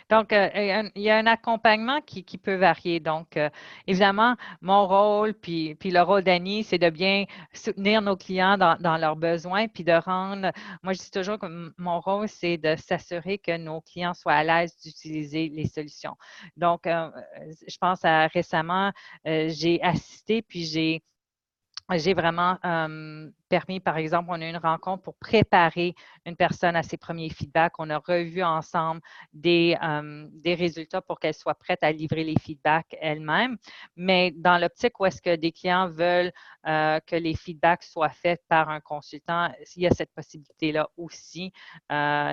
Donc, il y a un accompagnement qui peut varier. Donc, évidemment, mon rôle, puis le rôle d'Annie, c'est de bien soutenir nos clients dans leurs besoins, puis de rendre, moi je dis toujours que mon rôle, c'est de s'assurer que nos clients soient à l'aise d'utiliser les solutions. Donc, je pense à récemment, j'ai assisté, puis j'ai vraiment permis, par exemple, on a eu une rencontre pour préparer une personne à ses premiers feedbacks. On a revu ensemble des résultats pour qu'elle soit prête à livrer les feedbacks elle-même. Mais dans l'optique où est-ce que des clients veulent que les feedbacks soient faits par un consultant, il y a cette possibilité-là aussi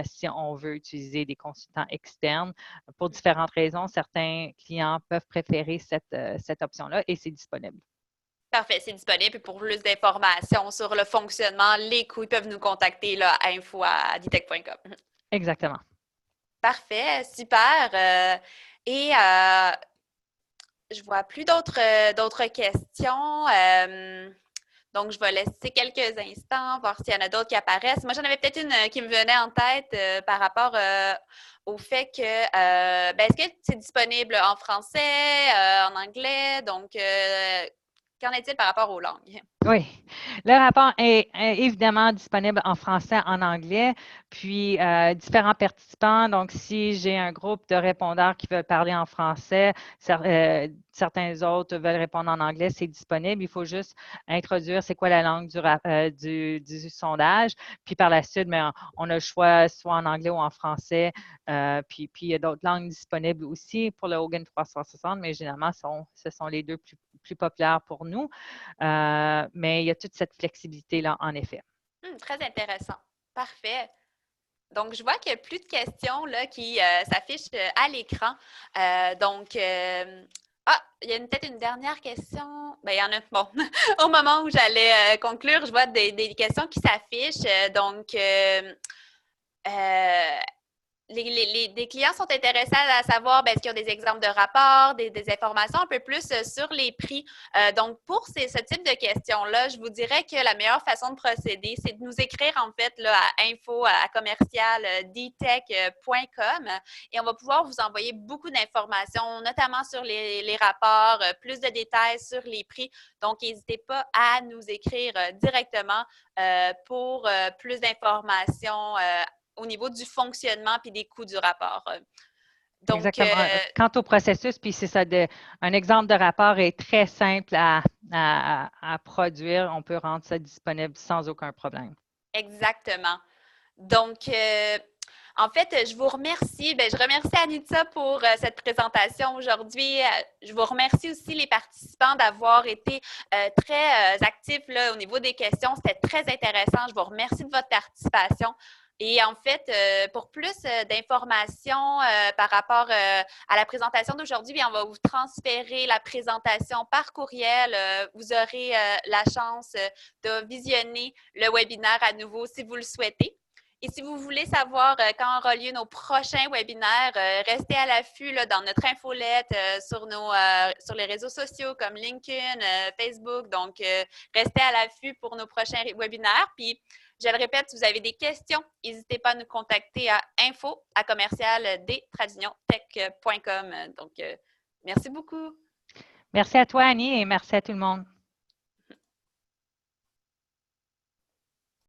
si on veut utiliser des consultants externes. Pour différentes raisons, certains clients peuvent préférer cette option-là et c'est disponible. Parfait, c'est disponible. Et pour plus d'informations sur le fonctionnement, les coûts, ils peuvent nous contacter là, à info@ditech.com. Exactement. Parfait, super. Et je vois plus d'autres questions. Donc, je vais laisser quelques instants, voir s'il y en a d'autres qui apparaissent. Moi, j'en avais peut-être une qui me venait en tête par rapport au fait que, est-ce que c'est disponible en français, en anglais? Donc, qu'en est-il par rapport aux langues? Oui, le rapport est évidemment disponible en français, en anglais, puis différents participants. Donc, si j'ai un groupe de répondeurs qui veulent parler en français, certains autres veulent répondre en anglais, c'est disponible. Il faut juste introduire c'est quoi la langue du sondage. Puis par la suite, mais on a le choix soit en anglais ou en français. Puis il y a d'autres langues disponibles aussi pour le Hogan 360, mais généralement, ce sont les deux plus populaires pour nous. Mais il y a toute cette flexibilité-là, en effet. Très intéressant. Parfait. Donc, je vois qu'il n'y a plus de questions là, qui s'affichent à l'écran. Il y a peut-être une dernière question. Ben, il y en a. Bon, au moment où j'allais conclure, je vois des questions qui s'affichent. Des clients sont intéressés à savoir est-ce qu'ils ont des exemples de rapports, des informations un peu plus sur les prix. Donc, pour ce type de questions-là, je vous dirais que la meilleure façon de procéder, c'est de nous écrire en fait là, à info@commercial-ditech.com et on va pouvoir vous envoyer beaucoup d'informations, notamment sur les rapports, plus de détails sur les prix. Donc, n'hésitez pas à nous écrire directement pour plus d'informations au niveau du fonctionnement puis des coûts du rapport. Donc, exactement. Quant au processus, puis c'est ça, un exemple de rapport est très simple à produire. On peut rendre ça disponible sans aucun problème. exactement. Donc, en fait, je vous remercie. Je remercie Anita pour cette présentation aujourd'hui. Je vous remercie aussi les participants d'avoir été très actifs là, au niveau des questions. C'était très intéressant. Je vous remercie de votre participation. Et en fait, pour plus d'informations par rapport à la présentation d'aujourd'hui, on va vous transférer la présentation par courriel. Vous aurez la chance de visionner le webinaire à nouveau si vous le souhaitez. Et si vous voulez savoir quand aura lieu nos prochains webinaires, restez à l'affût dans notre infolette sur les réseaux sociaux comme LinkedIn, Facebook. Donc, restez à l'affût pour nos prochains webinaires. Puis, je le répète, si vous avez des questions, n'hésitez pas à nous contacter à info@commercial-traditiontech.com. Donc, merci beaucoup. Merci à toi, Annie, et merci à tout le monde.